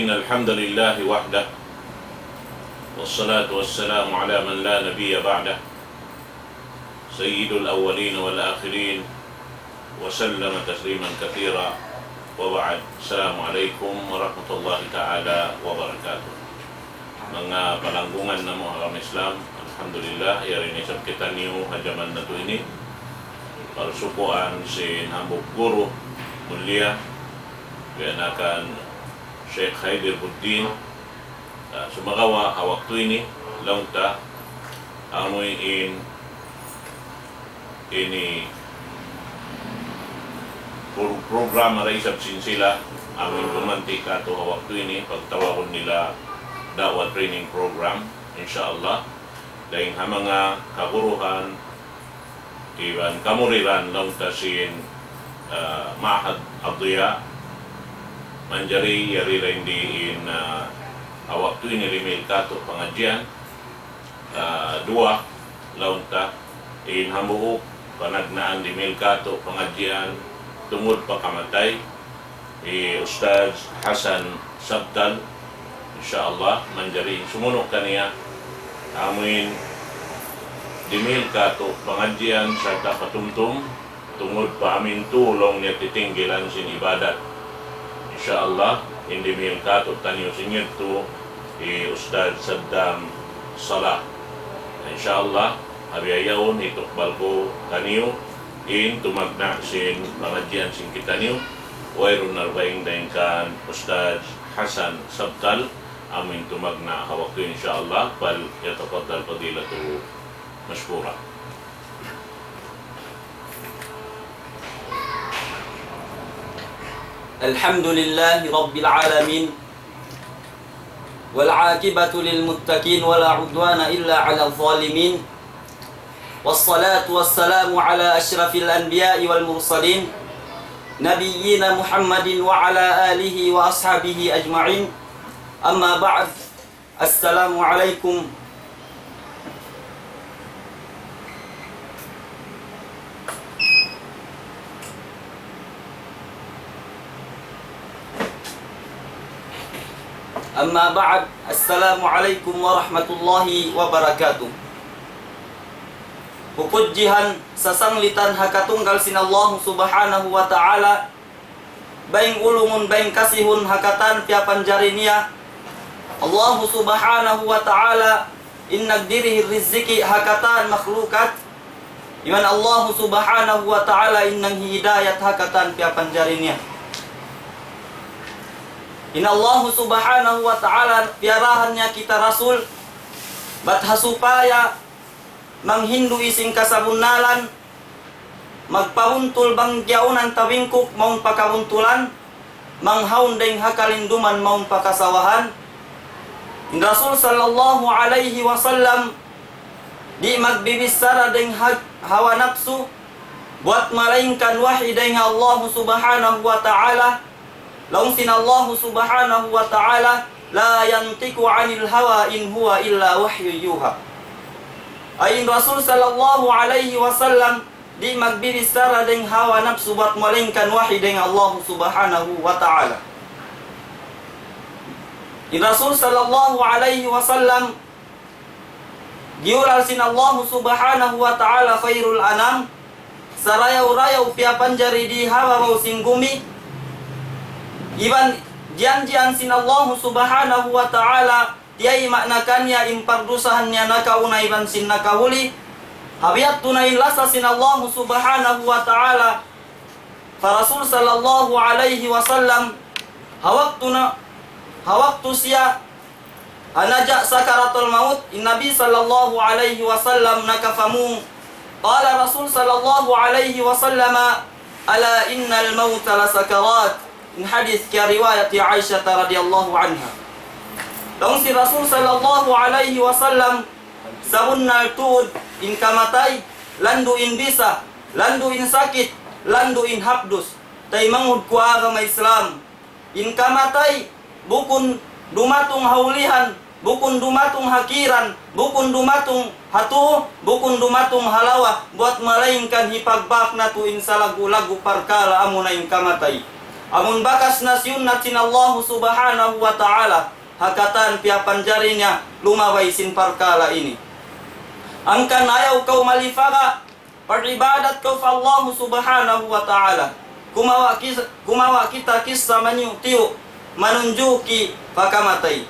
إن الحمد لله وحده والصلاة والسلام على من لا نبي بعده سيد الأولين والآخرين وسلم تسليما كثيرا وبعد. السلام عليكم ورحمة الله تعالى وبركاته. Mga palanggungan na mga Islam, alhamdulillah, yari ni sab kita niyo hajaman na to ini. Parsukuan si Nambok Guru mulia kanakan Sheikh Haidir Buddin sumagawa waktu ini langta amoy ini program na isab sinsila amoy dumanti ka to waktu ini pagtawag nila dakwah training program insyaallah dahil mga kaguruhan iban kamuriran langta sin Ma'had Abdiya manjari yari rin diin waktu ini rimil kato pengajian dua launta in hambuuk panagnaan di mil kato pengajian tungod pakamatay Ustaz Hasan Sabtal insyaallah manjari sumunok kaniya amin di mil kato pengajian serta patumtum tungod pa amin tulong niya titinggilan sin ibadat insyaallah hindi mil kato tanyo singit to Ustaz Saddam Salah insyaallah habiyayaon itukbal ko tanyo in tumagna sin pengajian sin kita niyo wairun narbaing daing kan Ustaz Hasan Sabtal amin tumagna hawaktu insyaallah pal yatafaddal fadilatu mashkura. الحمد لله رب العالمين والعاقبة للمتقين ولا عدوان إلا على الظالمين والصلاة والسلام على أشرف الأنبياء والمرسلين نبينا محمد وعلى آله وأصحابه أجمعين أما بعد السلام عليكم Amma ba'd, assalamualaikum warahmatullahi wabarakatuh. Pupudjihan sasanglitan hakatunggal sinallahu subhanahu wa ta'ala baing ulungun baing kasihun hakatan piapan jarinia Allah subhanahu wa ta'ala innak dirihi riziki hakatan makhlukat iman Allah subhanahu wa ta'ala innang hidayat hakatan piapan jarinia. Inna Allah subhanahu wa ta'ala piarahannya kita Rasul batha supaya manghindu ising kasabunalan magpawuntul bangyaunan tabingkuk maung pakawuntulan manghaun deng hakalinduman maung pakasawahan. In Rasul sallallahu alaihi wasallam di magbibisara deng hawa nafsu buat malaingkan wahyi deng Allah subhanahu wa ta'ala. Laung sin Allah subhanahu wa ta'ala la yantiku 'anil hawa in huwa illa wahyu yuha. Ain Rasul sallallahu alaihi wasallam di magbibisara deng hawa nafsu buat malingkan wahyi deng Allah subhanahu wa ta'ala. In Rasul sallallahu alaihi wasallam giural sin Allah subhanahu wa ta'ala khairul anam sarayau-rayau piapan jari di hawa mau singgumi Iban janjian sin Allah subhanahu wa ta'ala tiai maknakannya impardusahannya nakauna iban sin nakahuli habiat tunai lasa sin Allah subhanahu wa ta'ala fa Rasul sallallahu alaihi wasallam hawaktu sia anajak sakaratul maut in Nabi sallallahu alaihi wasallam nakafamu qala Rasul sallallahu alaihi wasallam ala innal mauta la sakarat in hadis kia riwayat Aisyah radhiyallahu anha. Daun si Rasul sallallahu alaihi wasallam sabunnal tud in kamatay landu in bisa landu in sakit landu in habdus tay mangud ku agama Islam in kamatay bukun dumatung haulihan bukun dumatung hakiran bukun dumatung hatu bukun dumatung halawa buat malaingkan hipagbak na tu in salagu lagu parkala amuna in kamatay Amun bakas na siyunat sin Allah subhanahu wa ta'ala, hakatan pia panjarinya lumaway sin parkala ini. Angkan ayaw kau malifaka, peribadat kau fa Allah subhanahu wa ta'ala. Kumawa kita kisah tiyo manunjuki pakamatay.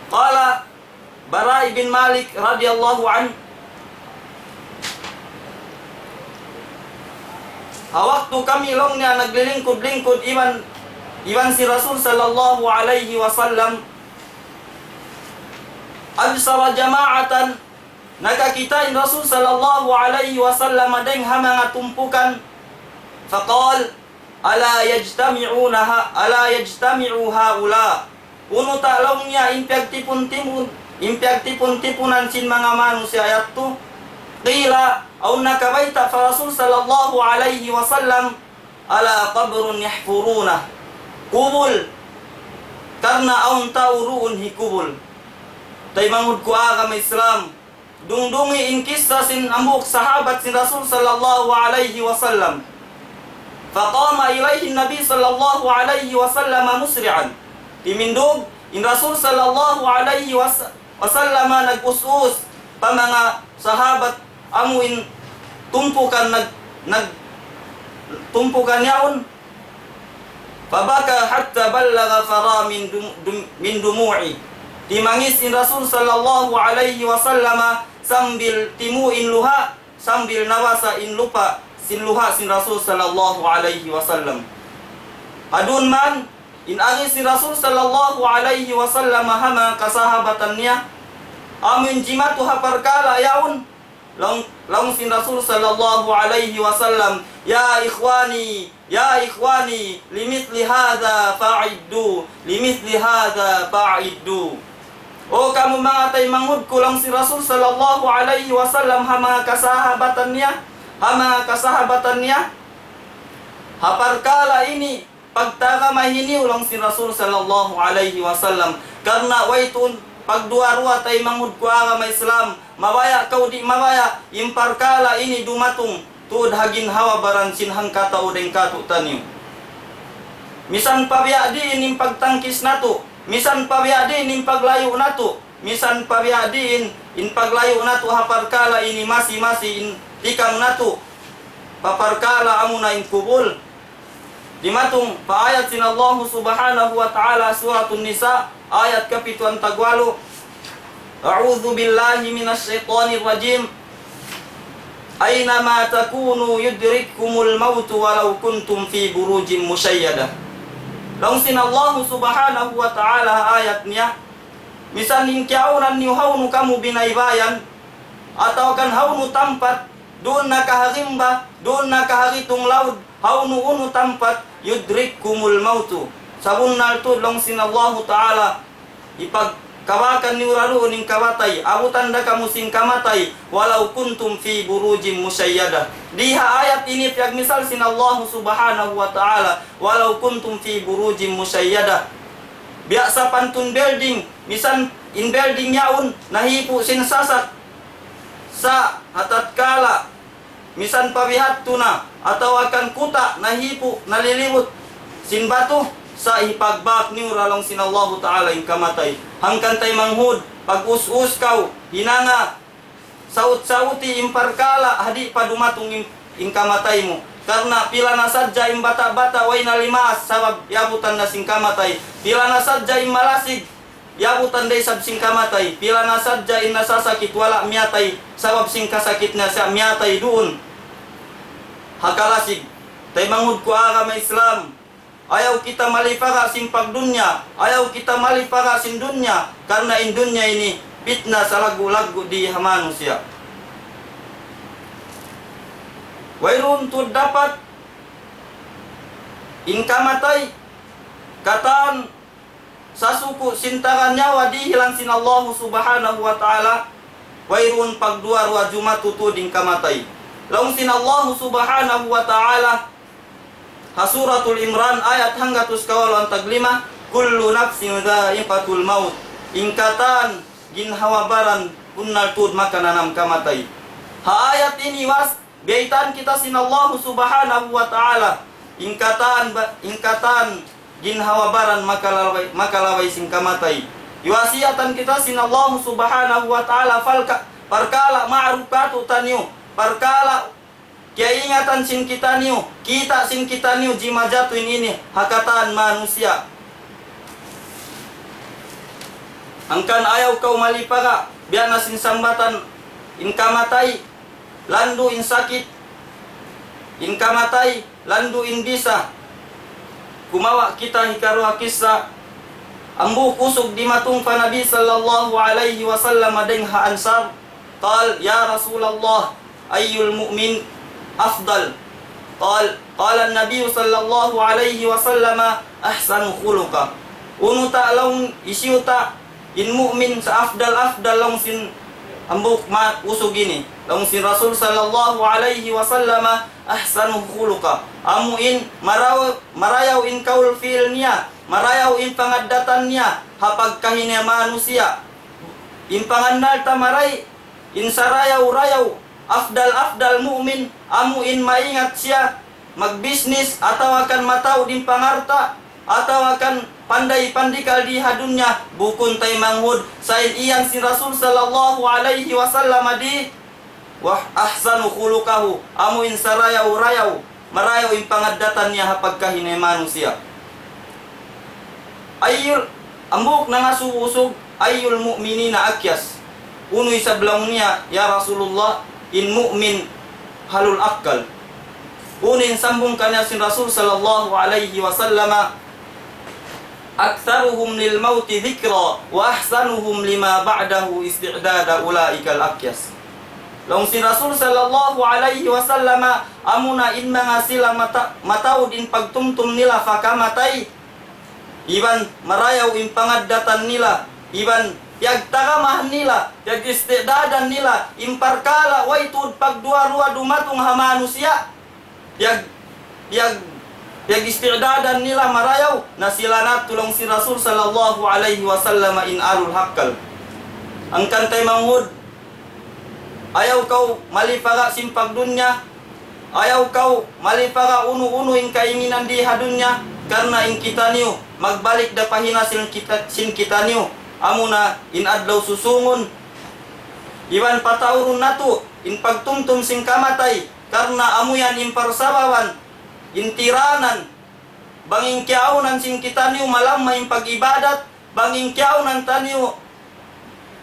Qala Bara bin Malik radhiyallahu anhu, waktu kami longnya naglilingkod-lingkod iwan si Rasul sallallahu alaihi wasallam, absara jama'atan, nakakitain Rasul sallallahu alaihi wasallam adeng hamanga tumpukan, faqal ala yajtami'u haula, uno talongnya impyagtipun-tipunan sin mga manusia ayat tu. Qila aw nakabaita fa Rasul sallallahu alaihi wasallam ala qabrun yahfuruna, kubul karena aun tauruun hikubul. Tay mangud ku agama Islam dungdungi in kisah sin ambuk sahabat sin Rasul sallallahu alaihi wasallam. Faqama ilaihi Nabi sallallahu alaihi wasallam musri'an, timindog in Rasul sallallahu alaihi wasallam nag-us-us pa mga sahabat amuin tumpukan tumpukan yaun. Fabaka hatta ballagha fara min dumu'i, timangis in Rasul sallallahu alaihi wasallam sambil timuin luha, sambil nawasa in lupa sin luha sin Rasul sallallahu alaihi wasallam. Adun man in angis si Rasul sallallahu alaihi wasallam hama kasahabatannya, amin jimatu haparkala yaun long sin Rasul sallallahu alaihi wasallam, ya ikhwani limithli hadha fa'iddu, o kamu mga tay mangud ko lang si Rasul sallallahu alaihi wasallam hama kasahabatannya haparkala ini pagtaka mahini ulang si Rasul sallallahu alaihi wasallam, karena waitun pagduarua tay mangud ku agama Islam, mawaya kau di mawaya imparkala ini dumatung tuud hagin hawa baran sin hangkata udeng katu tanyo. Misan pabiadiin im pagtangkis nato, misan pabiadiin im paglayo nato, misan pabiadiin in paglayo nato haparkala ini masih in tikang nato, paparkala amuna in kubul. Dimatung pa ayat sin Allah subhanahu wa ta'ala suratun Nisa ayat kapituan tagwalo, a'udzu billahi minasy syaithanir rajim, aina ma takunu yudrikkumul maut walau kuntum fi burujin musayyadah. Long sin Allah subhanahu wa ta'ala ayatnya, misan hingkiaunan niu haunu kamu binaibayan atau kan haunu tampat doon nakaharimba, doon nakaharitung laud, haunu unu tampat yudrikkumul mautu. Sabunnal tu long sin Allah ta'ala ipagkawakan ni uralu ning kamatay, abutan da kamu sing kamatay walau kuntum fi burujin musayyadah. Diha ayat ini piag misal sin Allah subhanahu wa ta'ala, walau kuntum fi burujin musayyadah. Biasa pantun building, misan in building yaun nahipu sin sasak sa hatatkala misan pabihat tuna atau akan kuta nahipu nalilimut sin batu sa ipagbak ni uralong sin Allah ta'ala ing kamatay. Hangkan tay manghud pag-us-us kau hinanga saut-sauti imparkala hadi padumatung ing kamatay mo, karena pila na sadja im bata-bata way nalimas sabab yabutan na sing kamatay, pila na sadja im malasig yabutan day sab sing kamatay, pila na sadja in nasasakit wala miyatay sabab sing kasakit na siya miyatay doon hakalasig. Tay manghud ko agama Islam, ayaw kita malipaka sin pagdunya, ayaw kita malipaka sin dunya, karena in dunya ini fitnah sa lagu-lagu di manusia. Wairun tu dapat in kamatay kataan sa suku sintaran nyawa di hilang sin Allah subhanahu wa ta'ala, wairun pagduar wa jumatutu ding kamatay. Laung sin Allah subhanahu wa ta'ala hasuratul Imran ayat hanggatus kawalan taglima, kullu nafsin dha'iqatul maut, ingkatan ginhawabaran kunnal tud maka nanam kamatay. Ha ayat ini was beitan kita sin Allah subhanahu wa ta'ala ingkatan ginhawabaran makalaway sing kamatay. Iwasiatan kita sin Allah subhanahu wa ta'ala parkala ma'ruf katu tanyo, parkala kaya ingatan sin kita niyo, kita sin kita niyo jima jatuin ini hakataan manusia. Angkan ayaw kau malipaka, biya na sin sambatan in kamatay, landu in sakit, in kamatay, landu in bisa. Kumawa kita hikaruha kisah, ambu kusog di matung pa Nabi sallallahu alaihi wasallam adeng ha ansar, qal ya Rasulullah ayyul mu'min afdal, qala an-nabiy sallallahu alaihi wasallam ahsanu khuluqa. Unuta laung isyuta in mu'min sa afdal long sin ambuk usog ini long sin Rasul sallallahu alaihi wasallam ahsanu khuluqa. Amuin marayaw in kaul fiil niya, marayaw in pangadatan niya hapag kahina manusia. In pangandal tamaray in sarayaw afdal mu'min, amuin maingat siya magbisnis atau akan mataw din pangarta atau akan pandai-pandikal di hadunya bukun tay manghud sain iyan si Rasul sallallahu alaihi wasallam di wah ahsanu khuluqahu, amuin sarayaw marayaw in pangadatan niya hapag kahina manusia. Ayul ambuk na ngasuusog ayul mu'minina akyas. Unoy sa blang niya, ya Rasulullah, in mu'min halul akal. Unin sambung kanya sin Rasul sallallahu alaihi wasallam, aktsaruhum lil mauti dzikra wa ahsanuhum lima ba'dahu isti'dada ulaikal akyas. Long sin Rasul sallallahu alaihi wasallam amuna in mga sila mataud in pagtumtum nila fakamatay, iban marayaw in pangaddatan nila, iban yagtakamah nila, yagistidadan nila, imparkala waitud pagduarua dumatong hamanusia, yagistidadan nila marayaw na sila natulong si Rasul sallallahu alaihi wasallam in alul hakkal. Ang kantay manghud, ayaw kau malipaga simpag dunya, ayaw kau malipaga unu-unu in kainginan di hadunya, karena in kita niyo magbalik da pahina sin kita niyo. Amuna in adlaw susungon, iban patawrun natu in pagtumtum sing kamatay, karena amuyan in parsabawan, in tiranan, banging kiaunan sing kita niyo malamma in pag-ibadat, banging kiaunan taniyo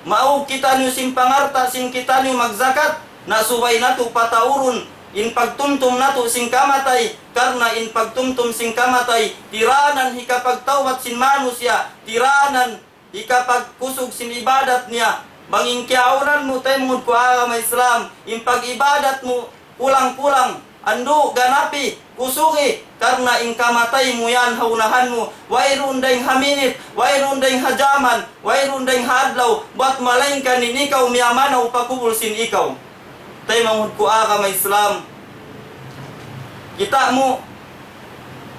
mau kita niyo sing pangarta sing kita niyo magzakat, nasubay natu patawrun in pagtumtum natu sing kamatay, karena in pagtumtum sing kamatay, tiranan hikapagtawat sin manusia, tiranan ikapag kusog sin ibadat niya, banging kiaunan mo tayo mungod ko agama Islam, in pag-ibadat mo pulang-pulang, andu ganapi, kusugi, karena in kamatay mo yan haunahan mo, wairun dayng haminit, wairun dayng hajaman, wairun dayng hadlaw, ba't malain ka nin ikaw miyamanaw pakubul sin ikaw. Tayo mungod ko agama Islam, kita mo,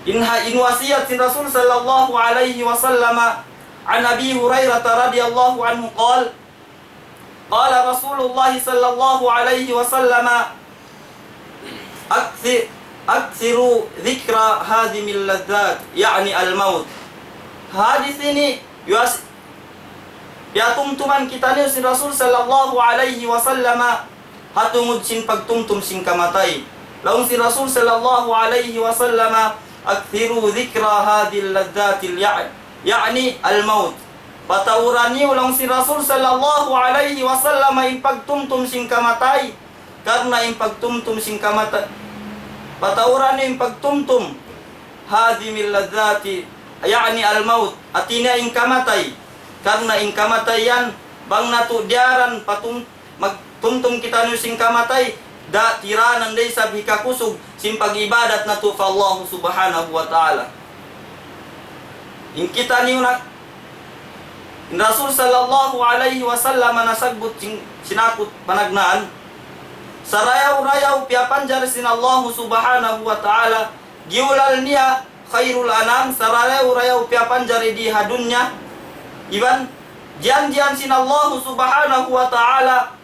inwasiyat sin Rasul sallallahu alaihi wasallam, عن أبي هريرة رضي الله عنه قال رسول الله صلى الله عليه وسلم أكثروا ذكر هادم اللذات يعني الموت. Hadis ini tumtuman kita ni si Rasul sallallahu alaihi wasallam hatungod sin pagtumtum sin kamatay. Laung si Rasul sallallahu alaihi wasallam akthiru dhikra hadhihi alladzati yani al-maut. Patauran niyo lang si Rasul sallallahu alaihi wasallam in pagtumtum sing kamatay, karena in pagtumtum sing kamatay, patauran niyo in pagtumtum hadimil ladzati yani al-maut, atina in kamatay, karena in kamatayan bang natudyaran magtumtum kita niyo sing kamatay, da tiranan day sa hikakusog sing pag-ibadat natu fa Allah subhanahu wa ta'ala. In kita niyo na in Rasul sallallahu alaihi wasallam nasagbut sinakot panagnaan, sarayaw-rayaw piapanjar sin Allah subhanahu wa ta'ala, giulal niya khairul anam, sarayaw-rayaw piapanjar di hadunya, iban jian-jian sin Allah subhanahu wa ta'ala,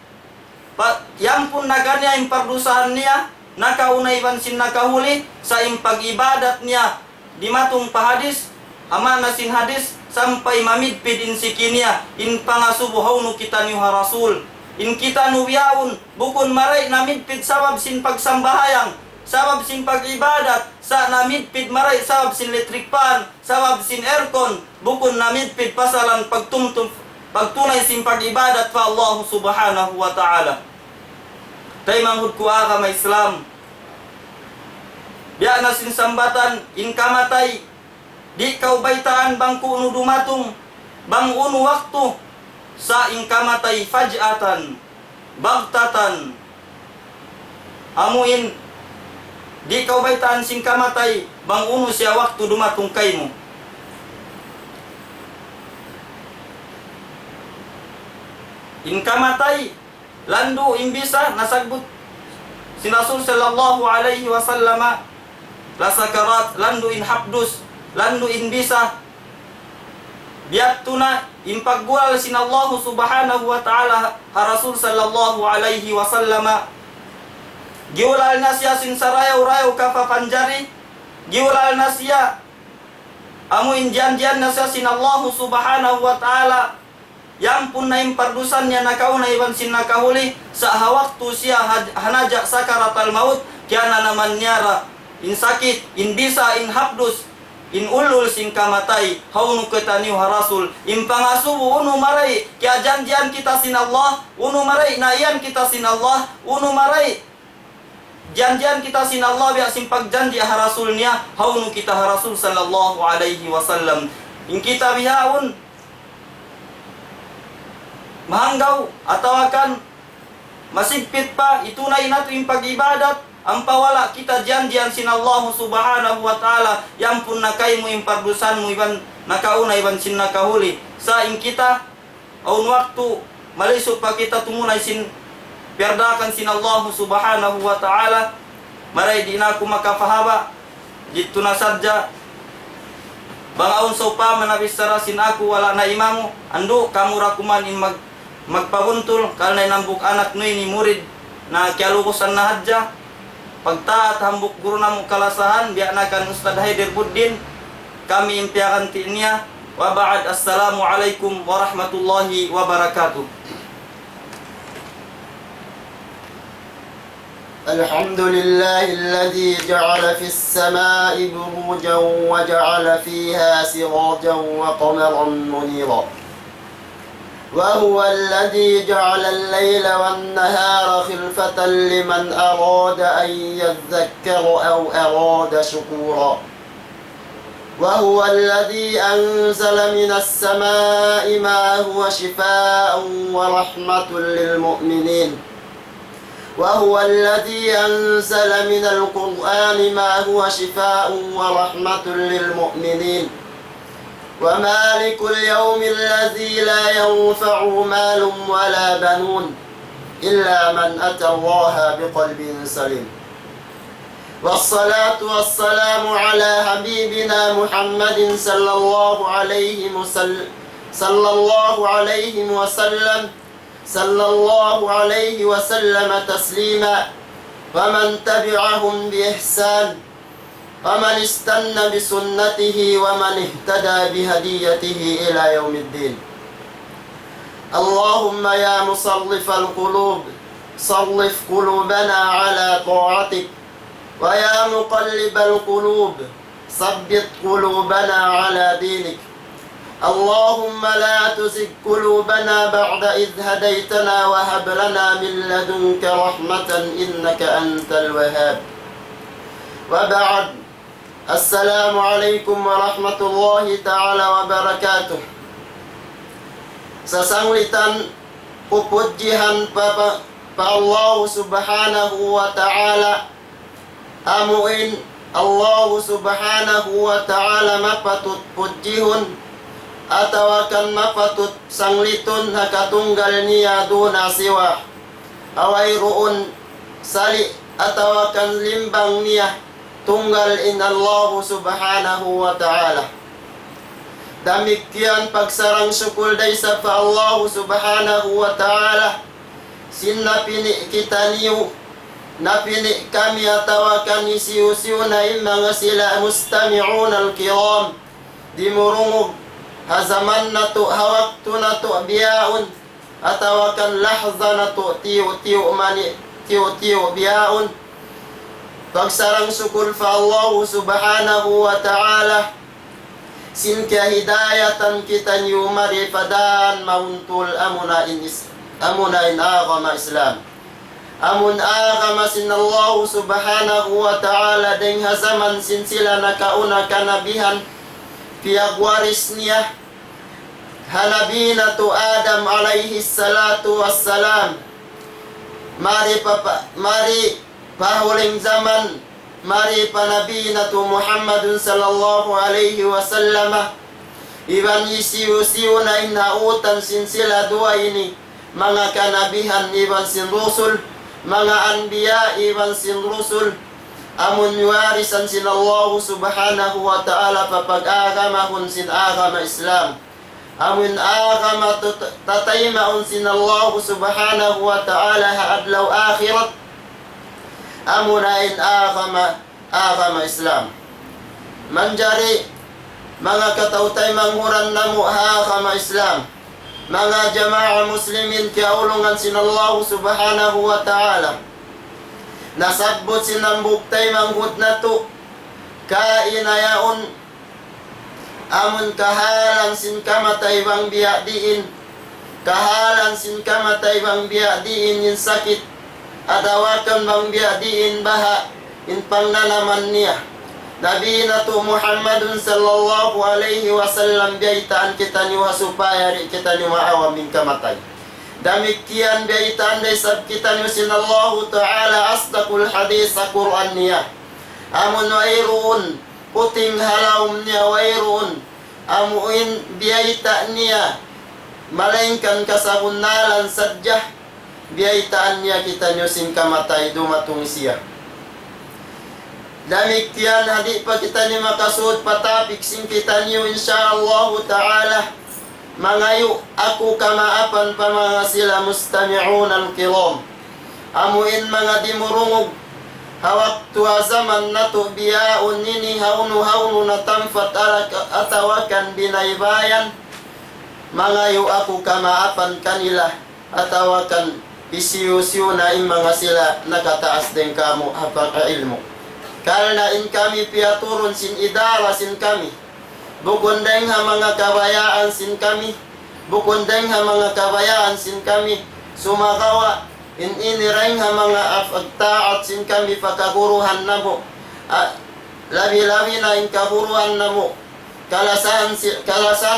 yang pun naganya impardusahan niya, nakaunay bansin nakahuli sa impag-ibadat niya di matong pahadis ama nasin hadis sampai mamidpid in sikinya in pangasubuhaw no kita niyo Rasul in kita nuyaon bukon maray namidpid sabab sin pagsambahayang sabab sin pag-ibadat sa namidpid maray sabab sin electric fan sabab sin aircon bukon namidpid pasalan pagtunay sin pag-ibadat pa Allah subhanahu wa ta'ala. Tay manghud ko ka may Islam. Biya na sinsambatan in kamatay di kaubaitaan bang kuno dumatong bang uno waktu sa in kamatay faj'atan bagtatan amuin di kaubaitaan sing kamatay bang uno siya waktu dumatong kay mo. In kamatay landu imbisa nasagbut si Rasul sallallahu alaihi wasallam la sakarat landu in habdus landu in bisa biatuna impagwal sin Allah subhanahu wa ta'ala ha Rasul sallallahu alaihi wasallam giulal na siya sin sarayaw-rayaw kapapanjari giulal na siya amu injan-jan na siya sin Allah subhanahu wa ta'ala yang pun na impardusan niya nakaunay bansin nakahuli sa hawaktu siya hanaja sakaratal maut kaya na naman niyara in sakit, in bisa, in habdus, in ulul sing kamatay haunu ketaniw ha Rasul in pangasubu unu maray kaya janjian kita sin Allah unu maray naiyan kita sin Allah unu maray janjian kita sin Allah biya sin pagjanji ha Rasul niya haunu kita ha Rasul sallallahu alaihi wasallam in kita bihaun mahanggaw atawakan masigpit pa itunay nato yung pag-ibadat ang pawala kita janjian sin Allah subhanahu wa ta'ala yang pun nakay mo yung pardusan mo iban nakauna iban sin nakahuli sa in kita aun waktu malisod pa kita tumunay sin perdakan sin Allah subhanahu wa ta'ala maray di na ako makapahaba dito na sadya bangaon sa upa manabistara sin ako wala na imamu ando kamura kuman in magpabuntul kalnay nambuk anak noy ni murid na kialukusan na hadja pagtaat hambuk guru na mo kalasahan biya na kan Ustad Haider Buddin kami impiakan niya wa ba'd assalamu alaikum warahmatullahi wabarakatuh. الحمد لله الذي جعل في السماء بروجا وجعل فيها سراجا وقمرا منيرا وهو الذي جعل الليل والنهار خلفة لمن أراد أن يذكر أو أراد شكورا وهو الذي أنزل من السماء ما هو شفاء ورحمة للمؤمنين وهو الذي أنزل من القرآن ما هو شفاء ورحمة للمؤمنين ومالك اليوم الذي لا ينفع مال ولا بنون إلا من أتى الله بقلب سليم والصلاة والسلام على حبيبنا محمد صلى الله عليه وسلم تسليما ومن تبعهم بإحسان ومن استنى بسنته ومن اهتدى بهديته إلى يوم الدين اللهم يا مصرف القلوب صرف قلوبنا على طاعتك ويا مقلب القلوب ثبت قلوبنا على دينك اللهم لا تزغ قلوبنا بعد إذ هديتنا وهب لنا من لدنك رحمة إنك أنت الوهاب وبعد السلام عليكم ورحمة الله تعالى وبركاته. Sasanglitan pupudjihan pa Allah subhanahu wa ta'ala amuin Allah subhanahu wa ta'ala mapatut pudjihun atawakan mapatut sanglitun hakatunggal niya duna siwa away ruun sali atawakan limbang niya tunggal in Allah subhanahu wa ta'ala. Damikian pagsarang syukul day sa pa Allah subhanahu wa ta'ala sinapini kita niyo napili kami atawakan isiusiu na mga sila mustami'un al-kiram dimurungog hazaman na to hawaktu na to biyaun atawakan lahza na to tiyo mani tiyo biyaun pagsarang sukul fa Allah subhanahu wa ta'ala sinka hidayatan kita nyumari padan mauntul amunain agama Islam amun agama sin Allah subhanahu wa ta'ala deng hazaman sin sila nakauna kanabihan piagwaris niya hanabina tu Adam alaihi salatu wassalam mari pahuling zaman mari panabina tu Muhammadun sallallahu alaihi wasallam iban isiu-siu na inautan sin sila dua ini mga kanabihan iban sin rusul mga anbiya iban sin rusul amun warisan sin Allah subhanahu wa ta'ala papag-agamahun sin agama Islam amun agama tataymaun sin Allah subhanahu wa ta'ala haadlaw akhirat amunain agama Islam manjari mga katautay manghuran namu agama Islam mga jamaah muslimin kiaulungan sin Allah subhanahu wa ta'ala nasabbot sinambuktay manghud na to kainayaon amun kahalan sin kamatay bang biadiin kahalan sin kamatay bang biadiin in sakit adawakan bang biadiin baha in pangnanaman niya Nabi na to Muhammadun sallallahu alaihi wasallam biyaitaan kita niwa supaya kita niwa awaming kamatay. Damikian biyaitaan day sab kita niwa sinallahu ta'ala asdaqul hadis sa Quran niya. Amun wairuun, puting halawm niya wairuun. Amuin biyaita niya, malengkan kasabunalan sadyah. Biyaitaan niya kita niwa sin kamatay dumatung siya. Damikian hadi pa kita ni makasud patapik sing kita niyo insyaallah ta'ala mangayo ako kamaapan pa mga sila mustami'un al-kiram amuin mga dimurungog hawak tuwa zaman na to biyaun nini haunu na tamfat atawakan binaybayan mangayo ako kamaapan kanila atawakan isiyo-siyo na mga sila nakataas din kamo hapag ilmo karena in kami piaturun sin idara sin kami bukundeng ha mga kabayaan sin kami bukundeng ha mga kabayaan sin kami sumakawa in inireng ha mga afagtaat sin kami pakaguruhan na mo labi-labi na in kaguruhan na mo kalasan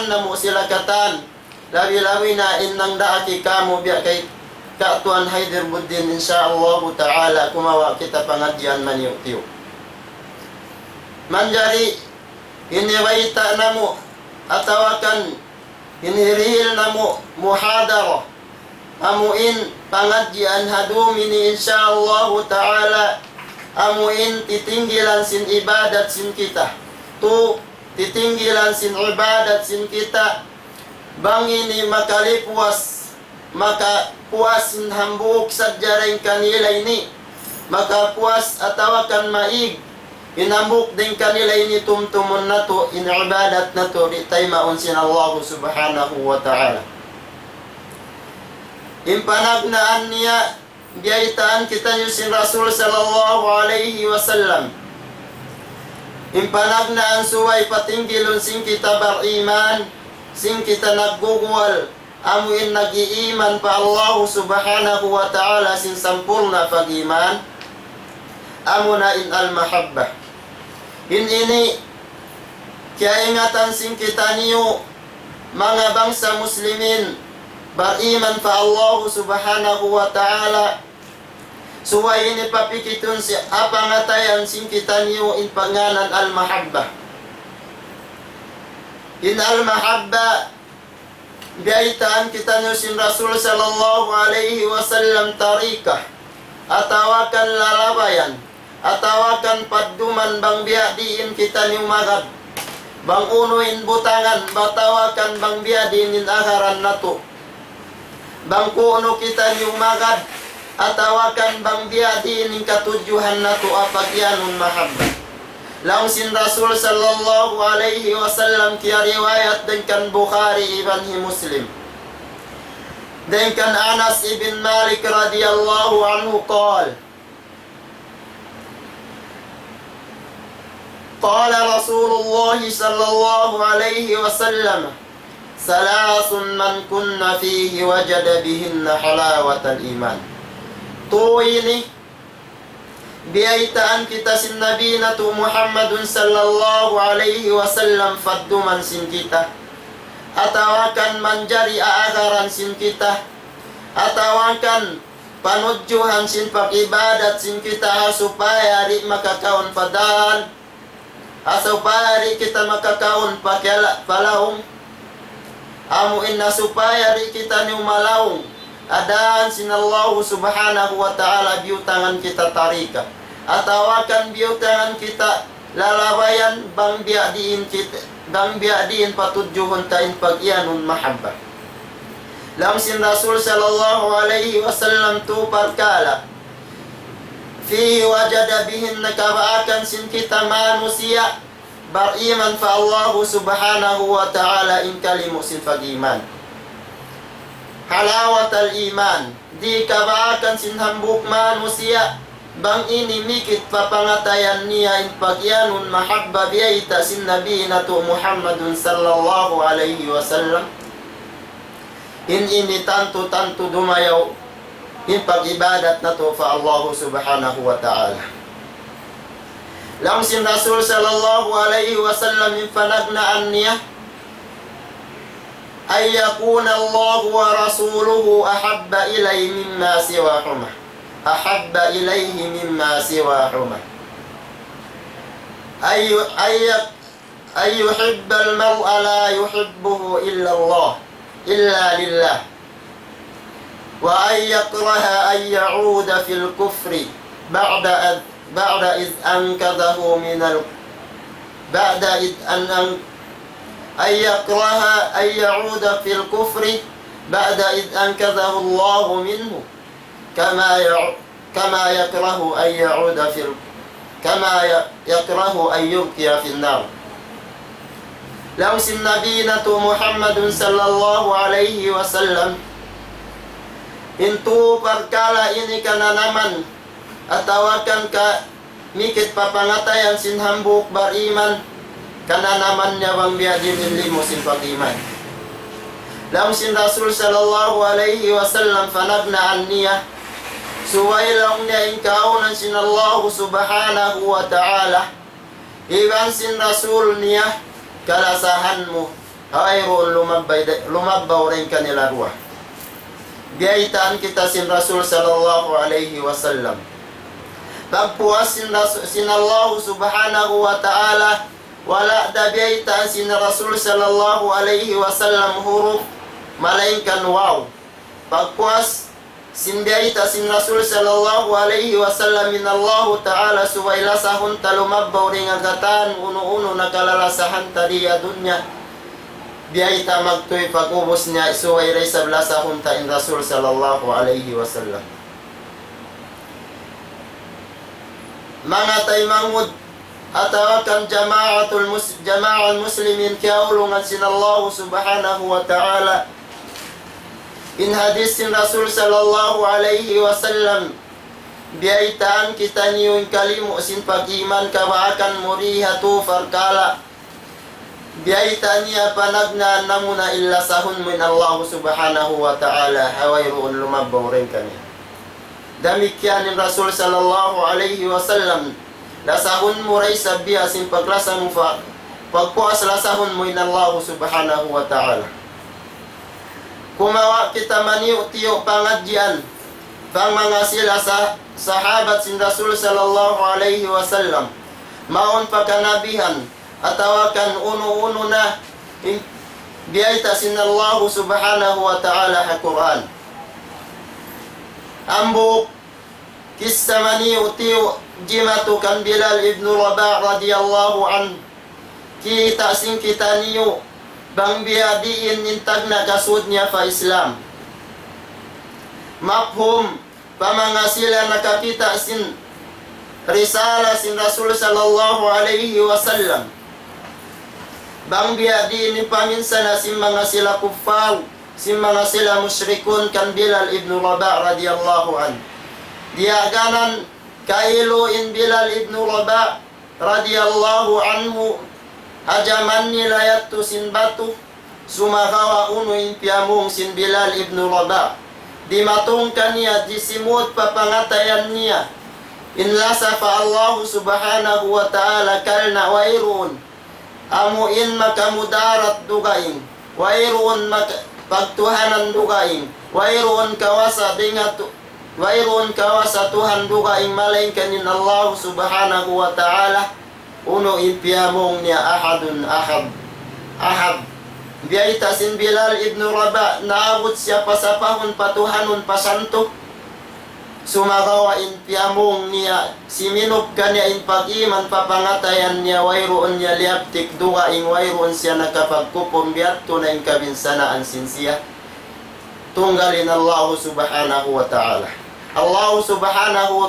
na mo sila katan labi-labi na in nang daaki kamo biya kay Katuan Haiderbuddin insyaallah ta'ala kumawa kita pangadyan maniyo-tiyo manjari hiniwaita namo atawakan hinirihil namo muhadara amuin pangadyan hadumini insyaallah ta'ala amuin titinggilan sin ibadat sin kita tu titinggilan sin ibadat sin kita bang ini makalipuas maka puas hambuk sadjareng kanila ini maka puas atawakan maig inambuk din kanila ini tumtumun na to in ibadat na to di tayo maunsin Allah subhanahu wa ta'ala impanagnaan niya biyaitaan kita nyo sin Rasul sallallahu alaihi wasallam impanagnaan suway patinggilon sin kita beriman sin kita naggugwal amuin nag-iiman pa Allah subhanahu wa ta'ala sin sampurna pag-iman amuna in al-mahabbah ini kaya ingatan sin kita niyo mga bangsa muslimin beriman pa Allah subhanahu wa ta'ala suway ini papikitun si apangatayan sin kita niyo in panganan al-mahabbah in al-mahabbah biyaitaan kita niyo sin Rasul sallallahu alaihi wasallam tarikah atawakan lalabayan atawakan padduman bang biadiin kita ni magad bang unuin butangan batawakan bang biadiin in akaran nato bang kuno kita ni magad atawakan bang biadi ning katujuhan na to apagyanun mahabbah. Laung sin Rasul sallallahu alaihi wasallam kia riwayat dengan Bukhari ibn Muslim. Dengan Anas ibn Malik radhiyallahu anhu قال رسول الله صلى الله عليه وسلم ثلاث من كن فيه وجد بهن حلاوة الإيمان. ini biaitaan kita sin Nabi na tu Muhammadun sallallahu alaihi wasallam fadduman sin kita, atawakan manjari aagaran sin kita, atawakan panudjuhan sin pakibadat sin kita supaya di makakaon padaan, supaya di kita makakaon palaung amu inna supaya di kita ni umalaung adaan sinallahu subhanahu wa ta'ala biutangan kita tarika, atawakan biutangan kita lalabayan bang biadiin patudjuhun tain pagyanun mahabbah. Lam sin Rasul sallallahu alaihi wasallam tu perkala fihi wajada bihin nakabaakan sin kita manusia beriman fa Allah subhanahu wa ta'ala in kalimu sin pagiman. Halawatal iman di kabaakan sin hambuk manusia bang ini mikit papangatayan niya in pagyanun mahabba biyaita sin Nabi na tu Muhammadun sallallahu alaihi wasallam in ini tantu dumayaw in pag-ibadat na to fa Allah subhanahu wa ta'ala. Lam sin Rasul sallallahu alaihi wasallam in panagnaan niya ay yakuna Allah wa rasuluhu ahabba ilayhi mimma siwahuma, ahabba ilayhi mimma siwahuma, ay yuhibba al-mar'a la yuhibbuhu illa Allah illa lillah, wa ay yakraha ay ya'uda fil kufri ba'da iz ankadahu min al ba'da id an ay yakraha ay ya'uda fil kufri ba'da id ankadahu Allah minhu kama yakrahu ay ya'uda fil kama yakrahu ay yubqiya fil nar. Lam sin Nabi na tu Muhammadun sallallahu alaihi wasallam intu perkala ini kana naman atawakan ka mikit papangatayan sin hambuk bariman kana naman niya bang biadin ilmu sin pagiman. Lam sin Rasul sallallahu alaihi wasallam fanagnaan niya suwailang niya inkaunan sin Allah subhanahu wa ta'ala iban sin Rasul niya kalasahanmu hayrun lumabbaw rin kanila ruah. Biaitaan kita sin Rasul sallallahu alaihi wasallam pagpuas sin Allah subhanahu wa ta'ala wala da biaitaan sin Rasul sallallahu alaihi wasallam huruf malainkan waw. Pagpuas sin biaita sin Rasul sallallahu alaihi wasallam min Allah ta'ala suwailasahun talumabbaw ring agatan uno-uno nakalalasahan tadiya dunya biaita magtuy pagubos niya suwairay sa blasahun ta in Rasul sallallahu alaihi wasallam. Mga taymangud atawakan jama'al muslimin kiaulungan sin Allah subhanahu wa ta'ala in hadis sin Rasul sallallahu alaihi wasallam biaitaan kita niyong kalimu sin pagiman kabaakan murihatu farkala biaitaan niya panagna namuna illa sahun min Allah subhanahu wa ta'ala hawayruun lumabbaw rin kanya. Damikyan ni Rasul sallallahu alaihi wasallam lasahun mo ray sabiya sin paglasa mo pagpuas lasahun mo in Allah subhanahu wa ta'ala. Kumawa kita maniyo-tiyo pangadyan pang mga sila sa sahabat sin Rasul sallallahu alaihi wasallam maon pagkanabihan atawakan uno-uno na biyaita sin Allah subhanahu wa ta'ala ha Quran. Ambuk kisah maniyo-tiyo jimatu kan Bilal ibn Rabah radiyallahu an kita sing kita niyo bang biadiin nintag na kasud niya fa Islam. Maphum pamanga sila nakakita sin risala sin Rasul sallallahu alaihi wasallam. Bang biya di ni paminsan na sin mga sila kuffar, sin mga sila musyrikun kan Bilal ibn Rabah radhiyallahu an. Dia ganan kailo in Bilal ibn Rabah radhiyallahu anhu ajaman nila yattu sin batu sumagawa uno in piamong sin Bilal ibn Rabah. Dimatungkan niya, disimut papangatayan niya. Inlasa fa Allah subhanahu wa ta'ala kalna wairun amuin makamudarat dugaing wairun pagtuhanan dugaing wairun kawasa dingatu wairun kawasa Tuhan dugaing malaingkanin Allah subhanahu wa ta'ala uno impiamong niya ahadun ahad biyaita sin Bilal ibn Rabah naabot siya pasapahon patuhanon pasanto sumagawa in piamong niya siminop kanya in pag-iman papangatayan niya wayroon niya liaptik duga ing wayroon siya nakapagkupong biyatto na in kabinsanaan sinsiya tunggalin Allah subhanahu wa ta'ala. Allah subhanahu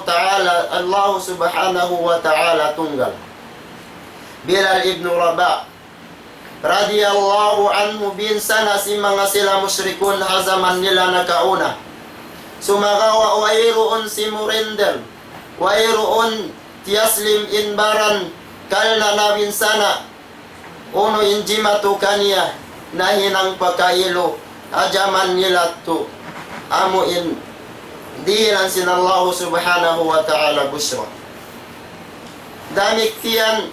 wa ta'ala tunggal Bilal ibn Rabah radiyallahu anhu binsana si mga sila musyrikun hazaman nila nakauna sumagawa wayroon si Murindel wayroon tiyaslim inbaran kalna nabin sana uno injimatu kaniya nahinang pakailo ajaman nila to amo in dihilan sin Allah subhanahu wa ta'ala busra damik tiyan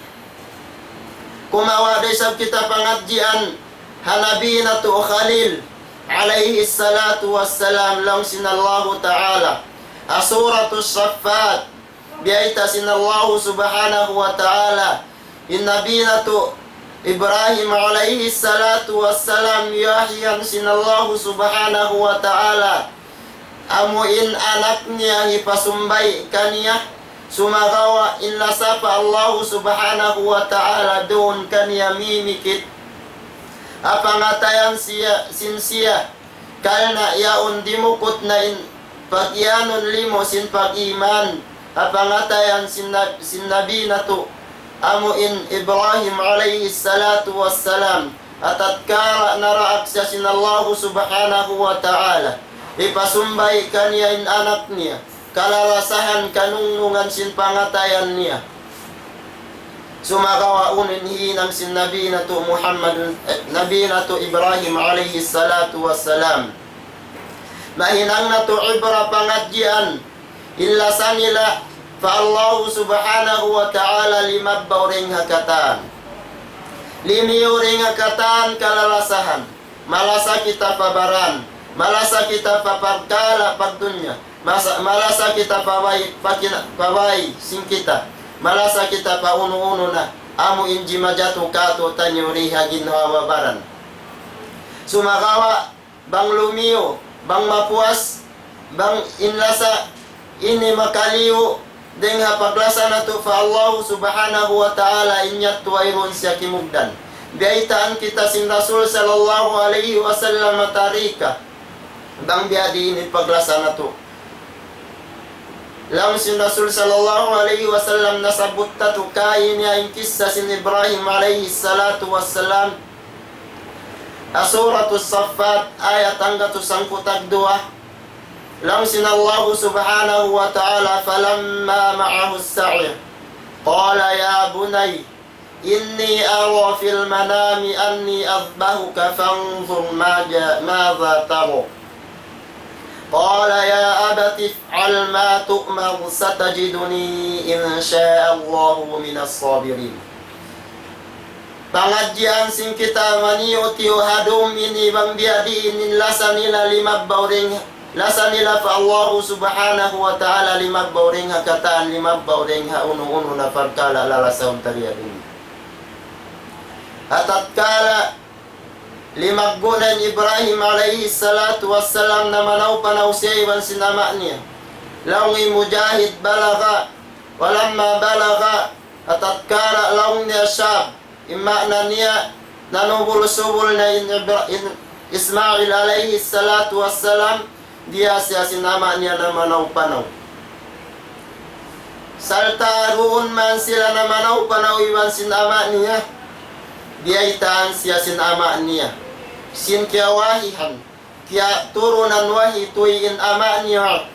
kumawaday sab kita pangadjian hanabina to Khalil alaihi salatu wassalam lang sinallahu ta'ala asuratus saffat biaita sinallahu subhanahu wa ta'ala innabinatu Ibrahim alaihi salatu wassalam yahyan sinallahu subhanahu wa ta'ala amuin anak niya ipasumbay kaniya sumagawa inlasapa Allah subhanahu wa ta'ala doon kaniya mimikit apangatayan siya sinsiya kalna yaon dimukot na in pagyanon limo sin pag-iman apangatayan sin nabi na to amo in Ibrahim alayhi salatu wassalam atatkara naraak siya sin Allah subhanahu wa ta'ala ipasumbay kaniya in anak niya kalalasahan kanungungan sin pangatayan niya sumagawa unin hinang sin nabi na to nabi na to Ibrahim alayhi salatu wassalam mahinang na to ibra pangadjian illa sanila fa Allah subhanahu wa ta'ala limabbaw ring hakatan limiyo ring hakatan kalalasahan malasa kita pabaran malasa kita papagkala pagdunya malasa kita pabay sing kita malasa kita pa uno-uno na amo inji majatu kato tanyuriha ginhawa baran sumagawa bang lumiyo bang mapuas bang inlasa ini makaliyo dengha paglasa na to fa Allah subhanahu wa ta'ala inyat tuwayron siya kimugdan biaitaan kita sin Rasul sallallahu alaihi wasallam matarika bang biadi ini paglasa na to lang sin Rasul sallallahu alaihi wasallam nasabut tatu kain niya yung kisah sin Ibrahim alaihi salatu wassalam asuratus saffat ayat angkatu sangkutag dua lang sin Allah subhanahu wa ta'ala falamma ma'ahu as-sa'i qala ya bunay inni ara fil manami anni adbahuka fanzur madha tara قال يا أبت افعل ما تؤمر ستجدني إن شاء الله من الصابرين Pangadjian sing kita maniyo tiyo hadum ini bang biadi inin lasa nila limabbaw ring lasa nila fa Allah subhanahu wa ta'ala limabbaw ring hakataan limabbaw ring ha uno-uno na pagkala lalasawang tariyadin atatkala limaggunan Ibrahim alaihi salatu wassalam na manaw panaw siya iwan sinama niya laungi mujahid balaga walamma balaga atatkara laung niya syab imma na niya nanubul-subul na in Ismail alaihi salatu wassalam dia siya sinama niya na manaw-panaw. Salta roon man sila na manaw-panaw iwan sinama niya, diaitaan siya sinama niya. Sin kya wahihan, kya turunan wahi tuyin ama niya.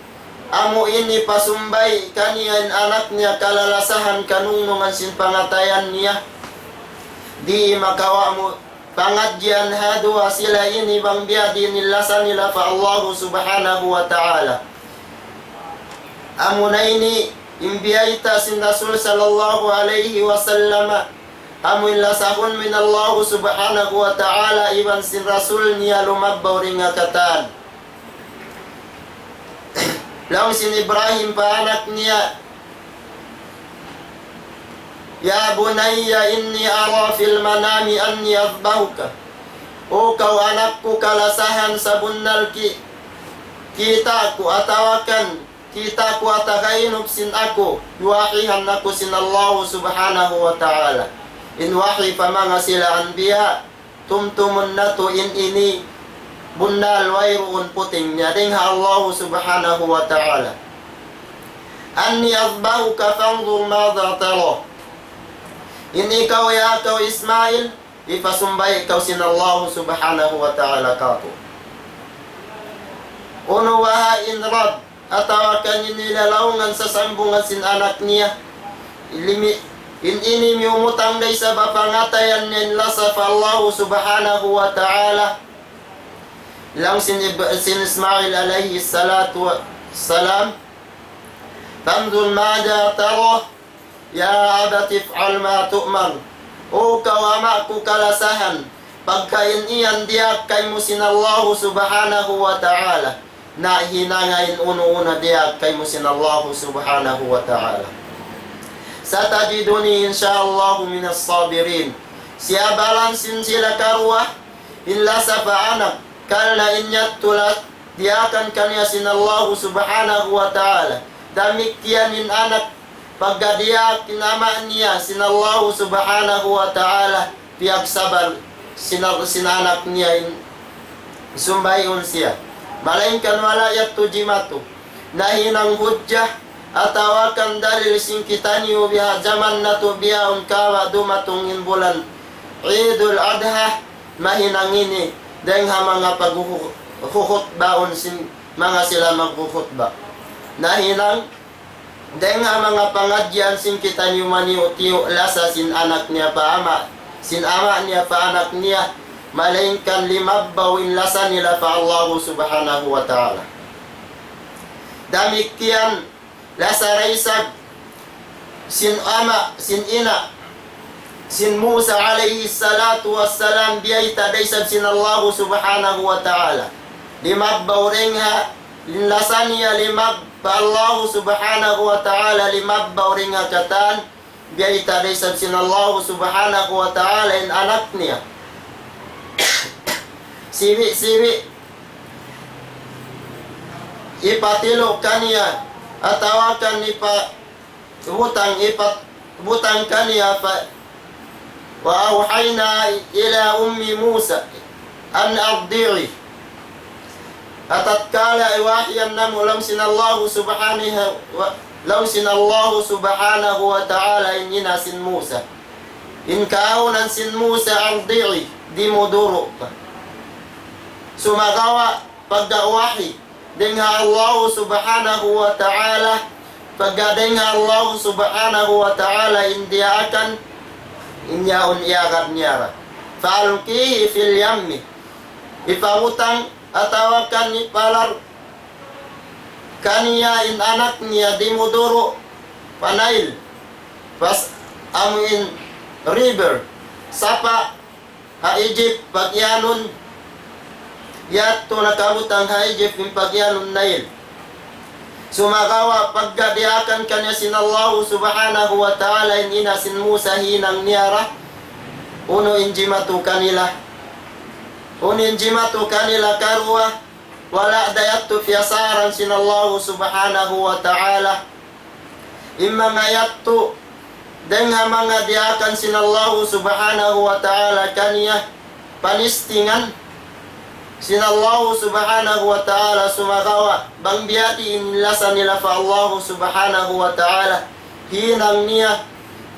Amo ini pasumbay kaniyan anak niya kalalasahan kanungan sin pangatayan niya. Di makawa mo pangadyan hadwa sila ini bang biadi nilasa nila fa Allah subhanahu wa ta'ala. Amo na ini imbiyaita sin Rasul sallallahu alaihi wasallam. Amo ilasahun min Allah subhanahu wa ta'ala iban sin Rasul niya lumabbaw ring katan. Laung sin Ibrahim pa anak niya, ya bunayya inni ara fil manami anni adbahuka. O kau anakku kalasahan sa bunnal kita ku atawakan kita ku atakainub sin ako yuwahihan ako sin Allah subhanahu wa ta'ala. In wahi pa mga sila anbiya tumtumun na to in ini bunnal wayruun puting niya dingha Allah subhanahu wa ta'ala. Anni azbahuka fanzur madha tara. In ikaw ya ikaw Ismail, ipasumbay ikaw sin Allah subhanahu wa ta'ala kato. Uno waha in rad, atawakan nilalaungan sa sambungan sin anak niya. In ini miumutang day sa bapangatayan nila sa Allah subhanahu wa ta'ala. Lang sin Ismail alaihi salatu wassalam, Tanzul mada tara, ya abati if'al ma tu'mar. O kawama ku kalasahan, pagkain iyan diak kay musin Allah subhanahu wa ta'ala. Na hinangain uno-una diak kay musin Allah subhanahu wa ta'ala. Satajiduni insyaallah minas sabirin. Siabalan sin sila karwa, illa sa paanak. Kalna inyat tulat diakan kanya sin Allah subhanahu wa ta'ala. Damikian in anak paggadia kinama niya sin Allah subhanahu wa ta'ala piag sabar sinanak niya in sumbayon siya. Malainkan malayat tujimatu nahinang hujjah atawakan dalil singkitaniyo biha zaman na to biyaon kawa dumatong in bulan Idul Adha mahinang ini dahil mga paghuhutbaon sin mga sila maghuhutba. Nahinang dahil mga pangadyan sin kita niyo maniutiyo lasa sin anak niya pa ama. Sin ama niya pa anak niya. Malainkan limabbawin lasa nila pa Allah subhanahu wa ta'ala. Damikian lasa raisag sin ama, sin ina, sin Musa alaihi salatu wassalam biyaita daysab sin Allah subhanahu wa ta'ala. Limabbaw ringha linlasaniya limab pa Allah subhanahu wa ta'ala limabbaw ringha katan biyaita daysab sin Allah subhanahu wa ta'ala in anak niya. Siwi ipatilo kaniya atawakan butang kaniya wa awhayna ila ummi Musa an ardi'i. Atatkala iwahyan namu lam sin Allah subhanahu wa ta'ala inina sin Musa. In kaunan sin Musa ardi'i di muduro pa. Sumagawa pagdawahi dengan Allah subhanahu wa ta'ala pagdadengha Allah subhanahu wa ta'ala india akan inyaun iagad niyara fa'alkihi fil yammi ipangutang atawakan ipalar kaniya in anak niya dimuduro panail pas amin river sapa ha Egypt pagyanun yatto nakabutang ha Egypt in pagyanun Nail. Sumagawa pagkadiakan kanya sin Allah subhanahu wa ta'ala in ina sin Musa hinang niyara uno injimatu kanila karwa wala dayattu fiyasaran sin Allah subhanahu wa ta'ala imma mayattu dengan mga diakan sin Allah subhanahu wa ta'ala kaniya panistingan sinallahu subhanahu wa ta'ala sumakawa bang biyati inlasan nila fa Allah subhanahu wa ta'ala hinang niya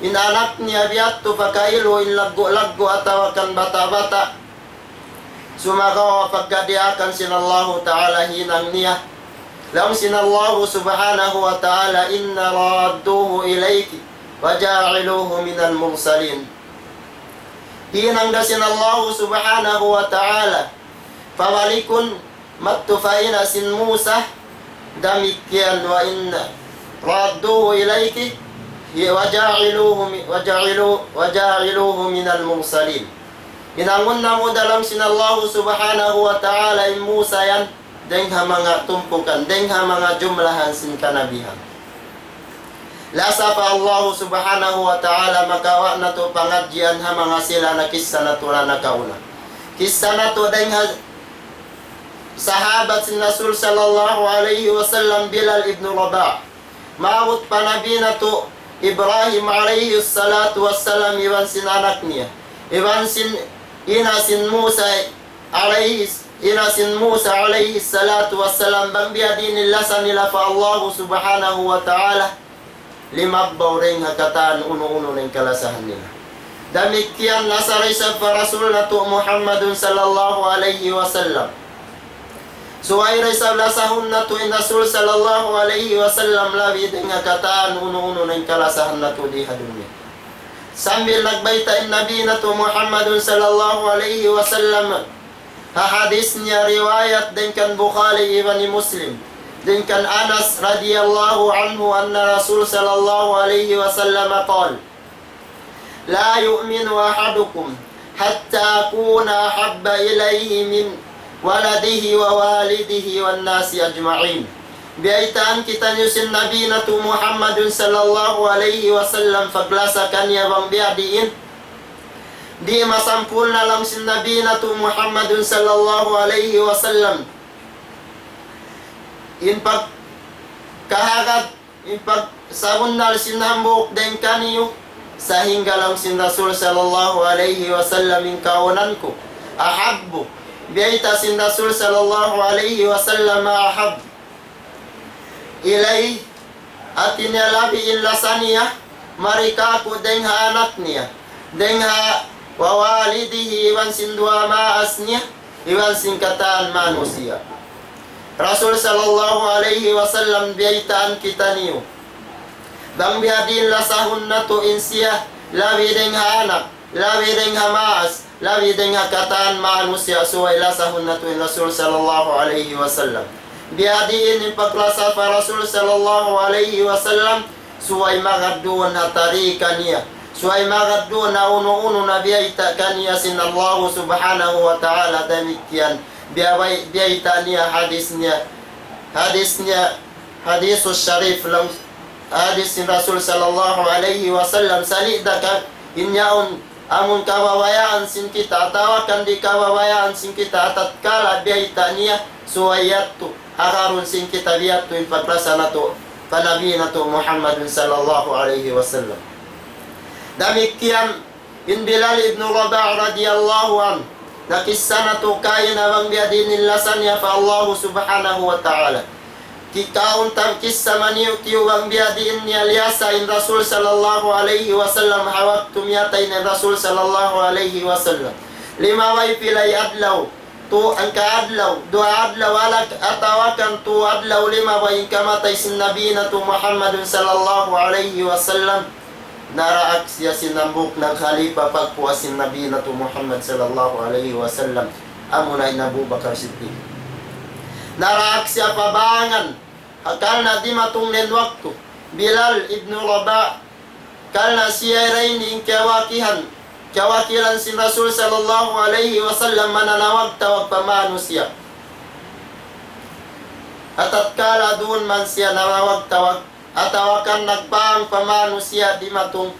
inanak niya biyatu pakailo inlaggo-laggo atawakan bata-bata sumakawa pagkadiakan sinallahu ta'ala hinang niya lam sinallahu subhanahu wa ta'ala inna radduhu ilayki wa ja'iluhu minal mursalin hinang da sinallahu subhanahu wa ta'ala fawalikun mattufaina sin Musa damikian wa inna radduhu ilayki waja'iluhu minal mursalin inangun na mo dalam sinallahu subhanahu wa ta'ala in Musa yan dengha mga tumpukan dengha mga jumlahan sin kanabihan lasa pa Allah subhanahu wa ta'ala makawa na to pangadjian ha mga sila na kisah na to na kauna kisah na to dengha sahabat sin Rasul sallallahu alaihi wasallam Bilal ibn Rabah maut panabi na to Ibrahim alaihi salatu wassalam iwan sin anak niya iwan sin ina sin Musa alaihi salatu wassalam bang biadin ilasan nila fa Allah subhanahu wa ta'ala limabbaw ring hakatan uno-uno ng kalasahan nila damikian nasaray sa Rasul na to Muhammadun sallallahu alaihi wasallam suwairay sa lasahun na to in Rasul sallallahu alaihi wasallam labi ding hakatan uno-uno ng kalasahan na to di hadunya sambil nagbaita in Nabi na to Muhammadun sallallahu alaihi wasallam hadis niya riwayat din kan Bukhari iban ni Muslim din kan Anas radhiyallahu anhu anna Rasul sallallahu alaihi wasallam qala la yu'minu ahadukum hatta akuna habba ilayhi min waladihi wa walidihi wan nasi ajma'in biaitaan kita nyusin Nabi na to Muhammadun sallallahu alaihi wasallam faglasa kanya bang biadiin di masampul na lang sin Nabi na to Muhammadun sallallahu alaihi wasallam in pag kahagat in pag sabunnal sinambuk den kaniyo sa hingga lang sin Rasul sallallahu alaihi wasallam in kaunan ko ahabbu biaita sin Rasul sallallahu alaihi wasallam ahab ilay at inalabi in lasaniya marika ko den ha anak niya den ha wawalidihi iwan sin dua maas niya iwan sin kataan manusia Rasul sallallahu alaihi wasallam biaitaan kita niyo bang biadin lasahun na to insiya labi deng ha anak labi deng ha maas labi deng ha kataan manusia suway lasahun na to in Rasul sallallahu alaihi wasallam biadiin in paglasa pa Rasul sallallahu alaihi wasallam suway magadun ha tarika niya suway magadun na uno-uno na biaita kaniya sin Allah subhanahu wa ta'ala damikian biaita niya hadisus syarif lang hadis sin Rasul sallallahu alaihi wasallam salida ka inyaon amun kawabayaan sin kita tawakan di kawabayaan sin kita tatkala biaita niya suwayatu akarun sin kita biatu in paglasa na to panabi na to Muhammadun sallallahu alaihi wasallam damikian in Bilal ibn Rabah radhiyallahu anhu nakisa na to kaya na bang biadin nilasan niya fa Allah subhanahu wa ta'ala kikaun tam kisa maniyo bang biadin niya liyasa in Rasul sallallahu alaihi wasallam hawak tumiyatay na Rasul sallallahu alaihi wasallam limaway pilay adlaw tu ang kaadlaw dua adlaw alak atawakan tu adlaw limaway kamatay sin Nabi na to Muhammadun sallallahu alaihi wasallam naraak siya sinambuk ng khalifa pagpuasin Nabi na to Muhammad sallallahu alaihi wasallam amunay na Abu Bakar Siddiq naraak siya pabangan akal na di matungnen waktu Bilal ibn Rabah kal na siya rin in kawakilan si Rasul sallallahu alaihi wasallam mananawag tawag pamano siya at kala doon man siya nawawag tawag atawakan nagpaang pamano siya di matong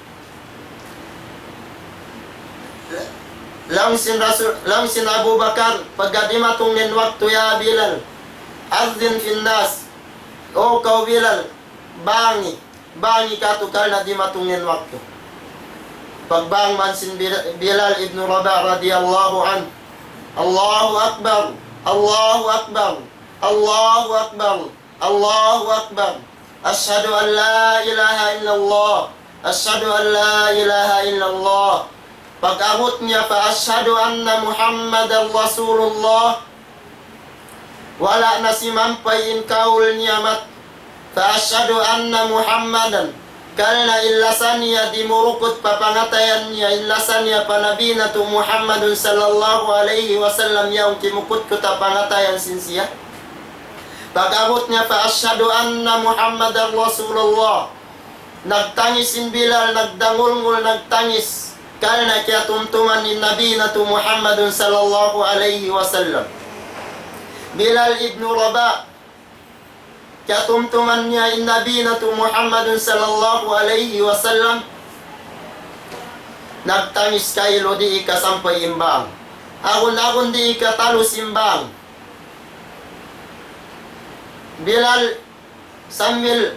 lang sin Abu Bakar pagka di matong nin waktu ya Bilal adzin finnas o kau Bilal bangi katukal na di matong nin waktu pagbang man sin Bilal ibn Rabah radiyallahu an Allahu Akbar Allahu Akbar, Allahu Akbar, Allahu Akbar. Asyhadu an la ilaha illallah, asyhadu an la ilaha illallah. Pag-abot niya pa, asyhadu anna Muhammadan Rasulullah. Wala na si mampay in kaul niya mat. Fa asyhadu anna Muhammadan. Kalna illasan niya di murukot papangatayan niya illasan niya panabi na tu Muhammadun sallallahu alaihi wasallam yaong kimukot ko tapangatayan sinsiya. Pag-abot niya pa, asyhadu anna Muhammadan Rasulullah. Nagtangis in Bilal, nagdangulngul, nagtangis. Kalna kaya tumtuman ni Nabi na tu Muhammadun sallallahu alaihi wasallam. Bilal ibn Rabah, kaya tumtuman niya in Nabi na tu Muhammadun sallallahu alaihi wasallam. Nagtangis kailo di ika sampay imbang. Agun-agun di ika talo simbang. Bilal sambil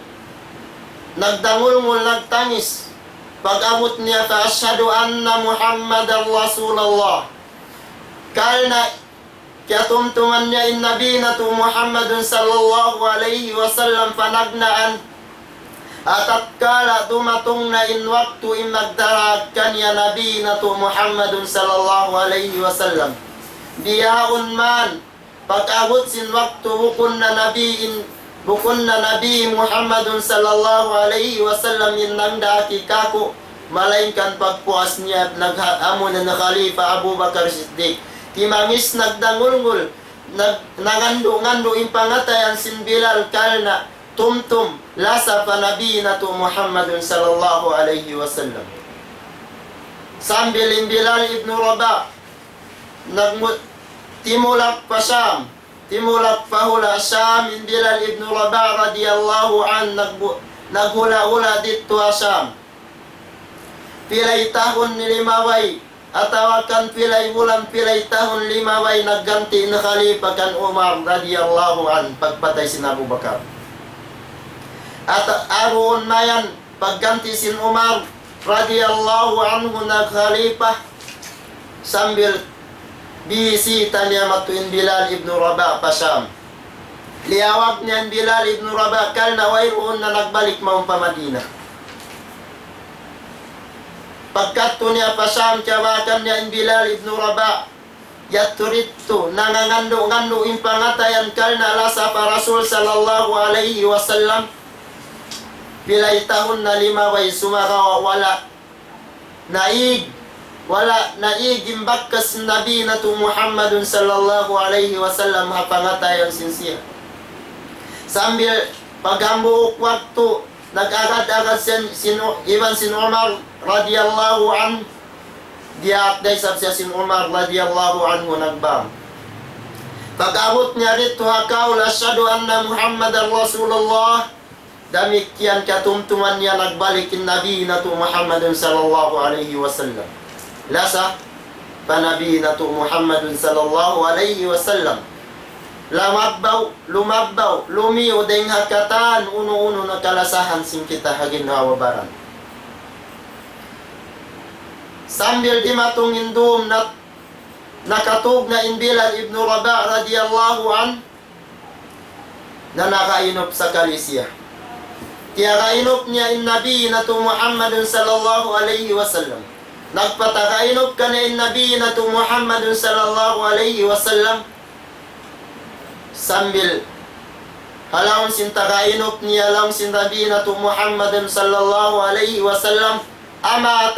nagdangulngul, nagtangis. Pag-abot niya fa asyhadu anna Muhammadan Rasulullah. Kalna kaya tumtuman niya in Nabi na tu Muhammadun sallallahu alaihi wasallam panagnaan. At kala tumatong na in waktu imagdarag kanya Nabi na tu Muhammadun sallallahu alaihi wasallam. Biyaon man pag-abot sin waktu bukun na Nabi Muhammadun sallallahu alaihi wasallam in nangdaki kako malainkan pagpuas niya at naghaamon na Khalifa Abu Bakar Siddiq. Timangis nagdangulngul, nangando-ngando in pangatayan sin Bilal kalna tumtum lasa pa Nabi na to Muhammadun sallallahu alaihi wasallam. Sambil in Bilal ibn Rabah timulak pa Syam, timulak pa hula Syam in Bilal ibn Rabah radiyallahu an naghula-hula dito Syam. Pilay tahon ni limaway atawakan pilay bulan pilay tahon limaway nagganti na Khalifa kan Umar radiyallahu an pagpatay sin Abu Bakar. At aroon na yan pagganti sin Umar radiyallahu anhu na Khalifa sambil bisita niya matuin Bilal ibn Rabah pa Syam. Liawag niyan Bilal ibn Rabah kalna wayroon na nagbalik maong pa Madina. Pagkatto niya pa Syam tiyawakan niya in Bilal ibn Rabah yaturito nangangando-ngando in pangatayan kalna lasa pa Rasul sallallahu alaihi wasallam. Pilay tahon na limaway sumakawa wala naig imbakkas Nabi na tu Muhammadun sallallahu alaihi wasallam hapangatayan sinsiya. Sambil paghambuok waktu nag-agad-agad iban sin Umar radiyallahu an diakday sabsiya sin Umar radiyallahu anhu nagbang. Pag-abot niya rito hakaw asyhadu anna Muhammadan Rasulullah. Damikian katumtuman niya nagbalikin Nabi na tu Muhammadun sallallahu alaihi wasallam. Lasa panabi na tu Muhammadun sallallahu alaihi wasallam. Lumabbaw, lumiyo ding hakatan, uno-uno na kalasahan sing kita hagin hawabaran. Sambil di matong indum na nakatug na in Bilal ibn Rabah radiyallahu an na nakainop sa kalisya. Kaya kainop niya in Nabi na tu Muhammadun sallallahu alaihi wasallam. Nagpatakainop ka na in Nabi na tu Muhammadun sallallahu alaihi wasallam. Sambil halaon sin tagainop niya lang sin Nabi na tu Muhammadun sallallahu alaihi wasallam. Ama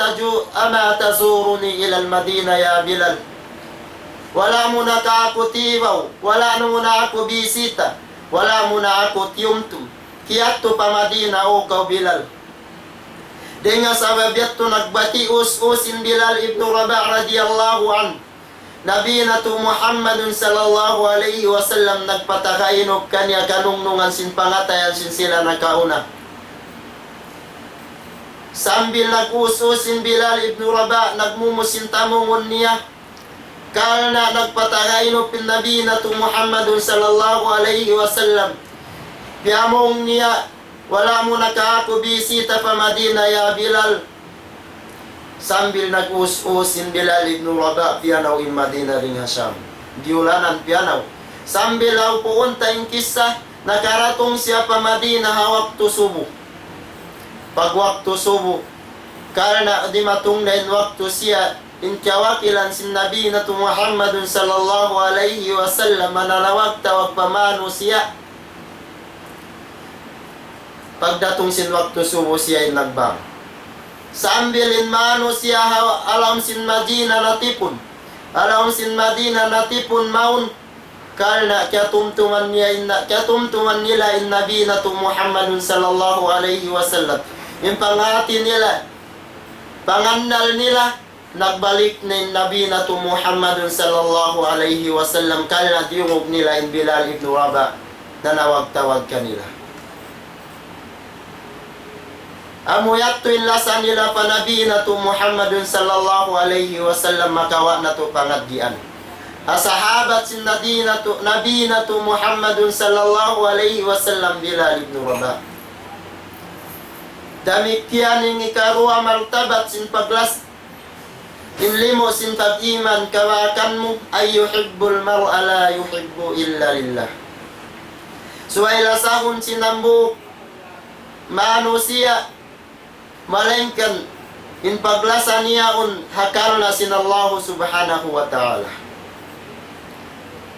tazuruni ila al-Madina ya Bilal. Wala mo na ka ako tibaw, wala mo na ako bisita, wala mo na ako tiyumtum. Kiyato pa Madina o kaw Bilal. Denga sa babiyat to nagbati us-usin Bilal ibn Rabah radiyallahu an. Nabi na to Muhammadun sallallahu alaihi wasallam nagpatakainop kanya kanungnungan sin pangatayan sin sila nakauna. Sambil nag-us-usin Bilal ibn Rabah nagmumusin tamungon niya. Kalna nagpatakainop in Nabi na to Muhammadun sallallahu alaihi wasallam. Piyamong niya, wala mo na kaako bisita pa Madina ya Bilal. Sambil nag-us-usin Bilal ibn Rabah, piyanaw in Madina ring Hasyam. Diulanan piyanaw. sambil au puunta ing kisah nakaratong siya pa Madinah waktu subuh. Pag waktu subuh, karena di matungnain waktu siya inkawakilan sin Nabi na Muhammadun sallallahu alaihi wasallam manalawag tawag pamano siya. Pagdatong sin waktu subuh siya ay nagbang. Sambilin mano siya alam sin Madinah natipon. Alam sin Madinah natipon maun karena katumtuman nila in Nabi na Muhammadun sallallahu alaihi wasallam. Yung pangati nila, pangandal nila, nagbalik na yung Nabi na Muhammadun sallallahu alaihi wasallam karena diungog nila in Bilal ibn Rabah na nawag-tawag kanila. Amuyat to inlasan nila pa Nabi na Muhammadun sallallahu alaihi wasallam makawa na to pangadgian. Asahabat sin Nabi na to Muhammadun sallallahu alaihi wasallam Bilal ibn Rabah. Damikian ing ikaruha martabat sin paglas inlimo sin pag-iman kawakanmu ay yuhibbul mar'a la yuhibbu illa lillah. Suwaila sahun sinambu manusia malengkan in paglasa niyaon hakal na sin Allah subhanahu wa ta'ala.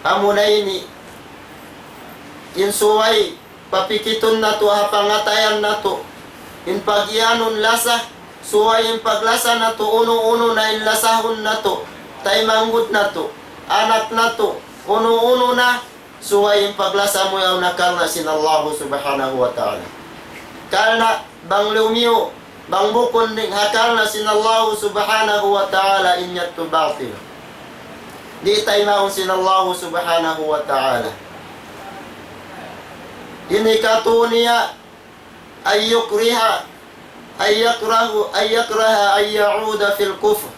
Amuna ini in suway papikiton na to hapangatayan na to in pagyanon lasa suway in paglasa na to uno-uno na in lasahon na to taymanggod na to anak na to uno-uno na suway in paglasa mo yaw nakal na sin Allah subhanahu wa ta'ala. Karena bang lumiyo bang bukon ding hakal na sin Allah subhanahu wa ta'ala inyat to batil. Di tayo maun sin Allah subhanahu wa ta'ala. Ini katuniya ay yukriha ay yakraha ay ya'uda fil kufr.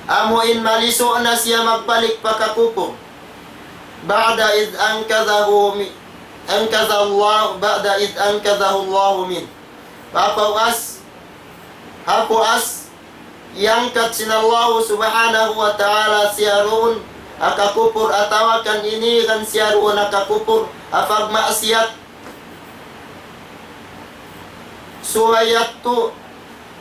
Amuin maliso na siya magbalik pakakupong. Ba'da id ankadahu Allah min. Hapuas yangkat sin Allah subhanahu wa ta'ala siya roon akakupur atawakan ini kan siya roon akakupur afag maasiyat suwayat tu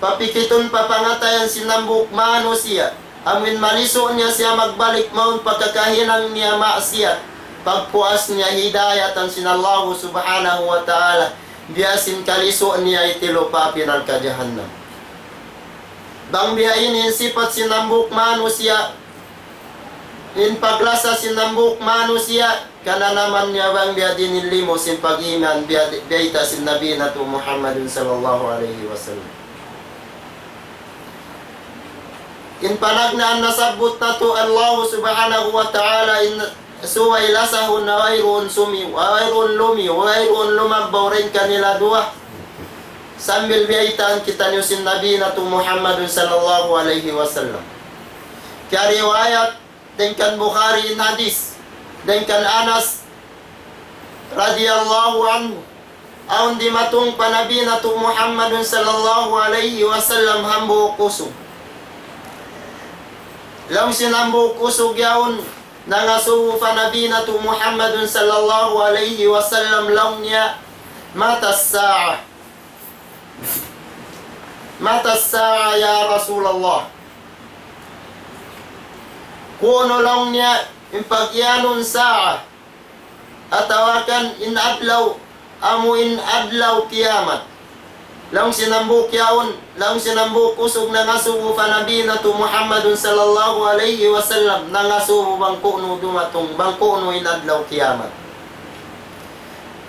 papikiton papangatayan sinambuk manusia amin maliso niya siya magbalik maun pagkakahinang niya maasiyat pagpuas niya hidayatan sin Allah subhanahu wa ta'ala biasin kaliso niya itilo papinan ka jahannam. Bang biyain in sifat sinambuk manusia in paglasa sinambuk manusia kana naman niya bang biya dinilimo sin pag-iman biyaita sin Nabi na to Muhammadun sallallahu alaihi wasallam. In panagnaan nasabot na to Allah subhanahu wa ta'ala in suway lasahun na wayroon sumi, wayroon lumi, wayroon lumagbaw rin kanila dua. Sambil biyaitaan kita niyo sin Nabi na to Muhammadun sallallahu alaihi wasallam. Kaya riwayat dengan Bukhari in hadis dengan Anas radhiyallahu anhu aun di matong panabi na to Muhammadun sallallahu alaihi wasallam hambo kusog. Lam sinambo kusog yaon nangasuhu panabi na to Muhammadun sallallahu alaihi wasallam law niya mata as-sa'a ya Rasulullah. Kuno lang niya in pagyanon sa'a atawakan in adlaw amu in adlaw kiamat. Lang sinambuk yaon, lang sinambuk kusog na ngasubo panabi na to Muhammadun sallallahu alaihi wasallam na ngasubo bangkuno dumatong bangkuno in adlaw kiamat.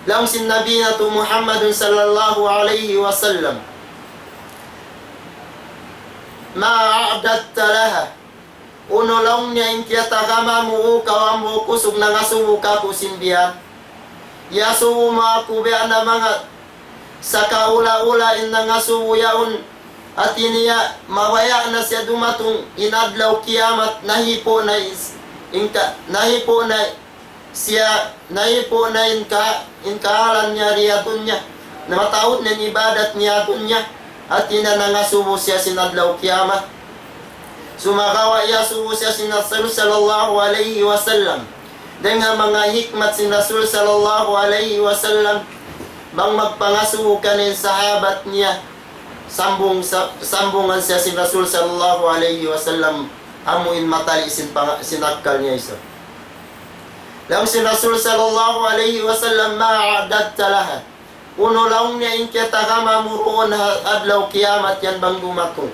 Lang sin Nabi na to Muhammadun sallallahu alaihi wasallam ma'adatta laha uno lang niya in kiyatagama mo kawambo kusog na ngasubo ka po simbiyan yasubo mga kubya na mga sa kaula-ula in nangasubo yaon at iniya mawaya na siya dumatong inadlaw kiamat nahipo na siya nahipo na inkahalan niya riyatun niya na mataot na ibadat niya niya at inanangasubo siya sinadlaw kiamat sumakawa yasubo siya sinasal sallallahu alaihi wasallam dengan mga hikmat sin Rasul sallallahu alaihi wasallam bang magpangasuho kanin sahabat niya sambungan siya sin Rasul sallallahu alaihi wasallam amuin matali sinakal niya isa. Lang sin Rasul sallallahu alaihi wasallam ma'adadta laha. Uno lang niya inkyata kama muruon adlaw kiamat yan bang dumato.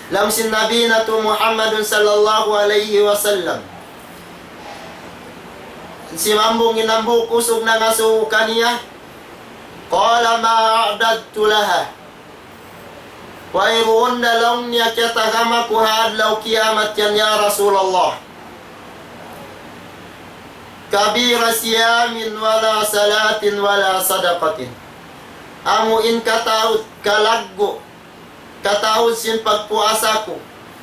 Lang sin Nabi na to Muhammadun sallallahu alaihi wasallam. Si mambong inambu kusog na ngasuho kaniya. Qala ma'adadtu laha. Wairuon na lang niya kyata kama kuhadlaw kiamat yan ya Rasulullah. Kabira siyamin wala salatin wala sadaqatin. Amuin kataud kalaggo. Kataud sin pagpuasa ko.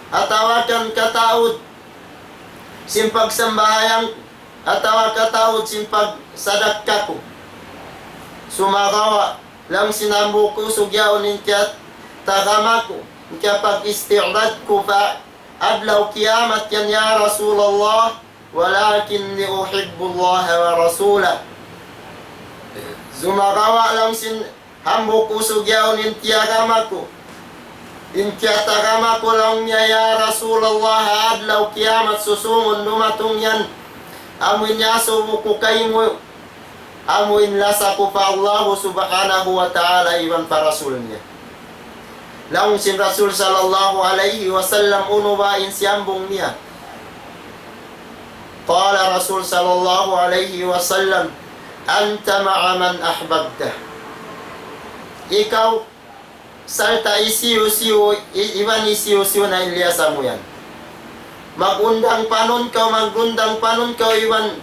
Atawakan kataud sin pagsambahayang. Atawa kataud sin pagsadakka ko. Sumakawa lang sinambu ko sugyaw ninkyat tagamako. Ninkyat pag-isti'rad ko pa adlaw kiamat yan ya Rasulullah. Walakinni uhibbu Allah wa rasulah. Zumagawa lang sin hambo kusugyaw nintiyagama ko. Intiyatagama ko lang niya ya Rasulullah adlaw kiamat susungon dumatong yan. Amuin niya subuko kayo mo. Amuin lasa ko pa Allah subhanahu wa ta'ala iwan pa Rasul niya. Lang sin Rasul sallallahu alaihi wasallam unubain siyambong niya. Qala Rasul sallallahu alaihi wasallam, anta ma'a man ahbabta. Ikaw, salta isiyo-siyo, iwan isiyo-siyo na ilyasa mo yan. Magundang panon ka, iwan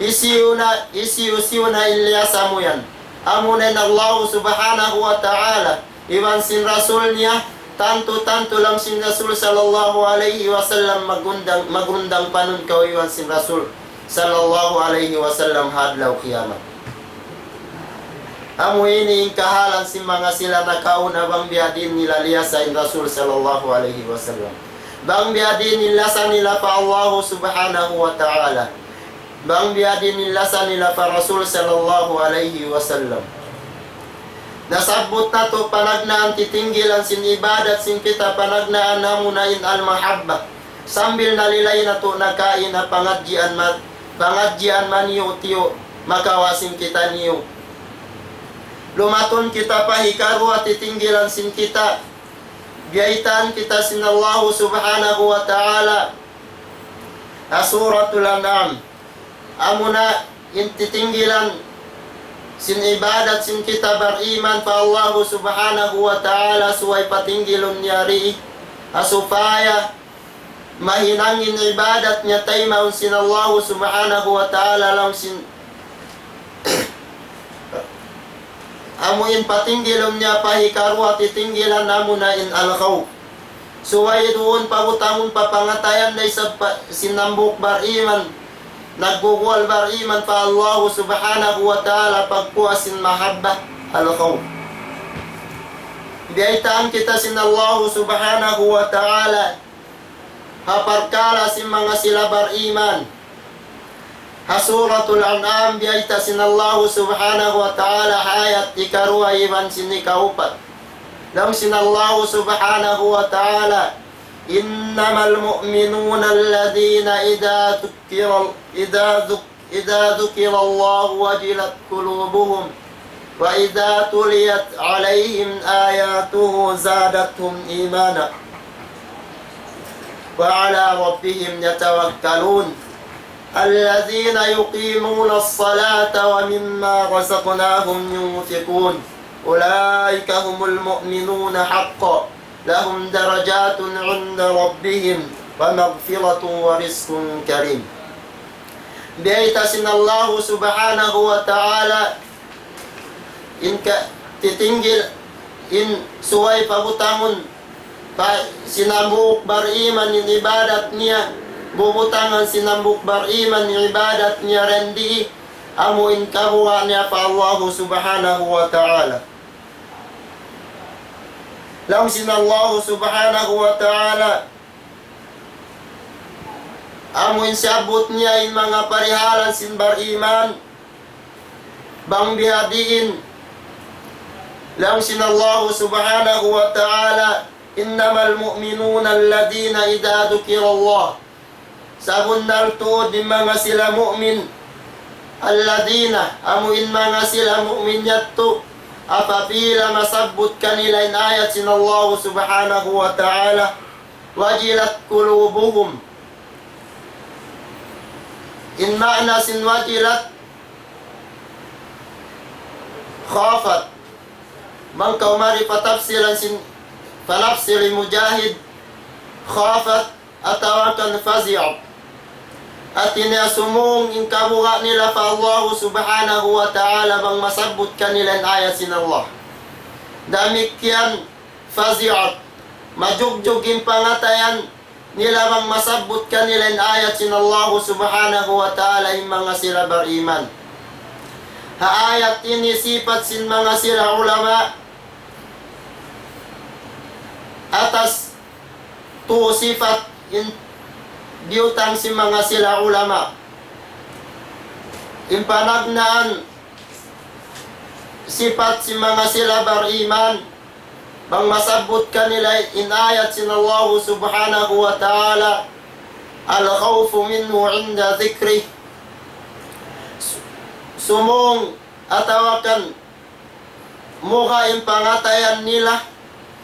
isiyo-siyo na ilyasa mo yan. Amunin Allah subhanahu wa ta'ala, iwan sin Rasul niya, tanto lang sin Rasul sallallahu alaihi wasallam magundang panon kawiwan sin Rasul sallallahu alaihi wasallam hadlaw kiamat. Amo ini yung kahalan si mga sila nakauna bang biadin nila liya sa Rasul sallallahu alaihi wasallam. Bang biadin nila sa nila pa Allah subhanahu wa ta'ala. Bang biadin nila sa nila pa Rasul sallallahu alaihi wasallam. Nasabot na to panagnaan titinggilan sin ibadat sin kita panagnaan namunain al-mahabba. Sambil nalilay na to nakain na pangadjian maniyo tiyo makawasin kita niyo. Lumaton kita pahikaru at titinggilan sin kita. Biyaitan kita sin Allah subhanahu wa ta'ala. Asuratul An'am. Amuna intitinggilan sin ibadat sin kita beriman pa Allah subhanahu wa ta'ala suway patinggilon niyari asupaya mahinangin ibadat niya taymaun sin Allah subhanahu wa ta'ala lang sin amuin patinggilon niya pahikaru at itinggilan namunain al-khawf suway doon pabutangon papangatayan na isa sinambuk beriman nagbubual bariman pa Allah subhanahu wa ta'ala pagpuasin mahabbah al-khawf. Biyaitaan kita sin Allah subhanahu wa ta'ala haparkala sin mga sila bariman. Hasuratul An'am biyaita sin Allah subhanahu wa ta'ala hayat ikaruha iban sin ikaupat. Lam sin Allah subhanahu wa ta'ala إنما المؤمنون الذين إذا ذكر الله وجلت قلوبهم وإذا تليت عليهم آياته زادتهم إيمانا وعلى ربهم يتوكلون الذين يقيمون الصلاة ومما رزقناهم ينفقون أولئك هم المؤمنون حقا لهم درجات عند ربهم ومغفرة ورزق كريم. Biaitasin Allah subhanahu wa ta'ala titinggil in suway pabutangon pa sinambuk bariman in ibadat niya bubutangan sinambuk bariman in ibadat niya rendi amuin kahuwa niya pa Allah subhanahu wa ta'ala. Lang sin Allah subhanahu wa ta'ala Amuin siabot niya in mga parihalan sin bariman. Bang bihadiin. Lang sin Allah subhanahu wa ta'ala. Innamal mu'minuna alladina idha dhukira Allah. Sabon naltuod din mga sila mu'min. Alladina. Amuin mga sila mu'min yatto. Apabila masabot kanila in ayat sin Allah subhanahu wa ta'ala. Wajilat kulubuhum. In ma'na sin wajilat khafat. Mangkaw mari patafsiran sin falafsiri mujahid khafat atawakan fazi'ab. At inasumong in kabuha nila fa Allah subhanahu wa ta'ala bang masabot kanila in ayat sin Allah. Damikyan fazi'ab. Majugjugin pangatayan nila bang masabot kanila in ayat sin Allah subhanahu wa ta'ala in mga sila bariman. Haayat ini sifat sin mga sila ulama atas tu sifat in biutang si mga sila ulama. Impanagnaan sifat si mga sila bariman bang masabot kanila in ayat sin Allah subhanahu wa ta'ala al-khawfu minhu inda dhikrih. Sumong atawakan muka in pangatayan nila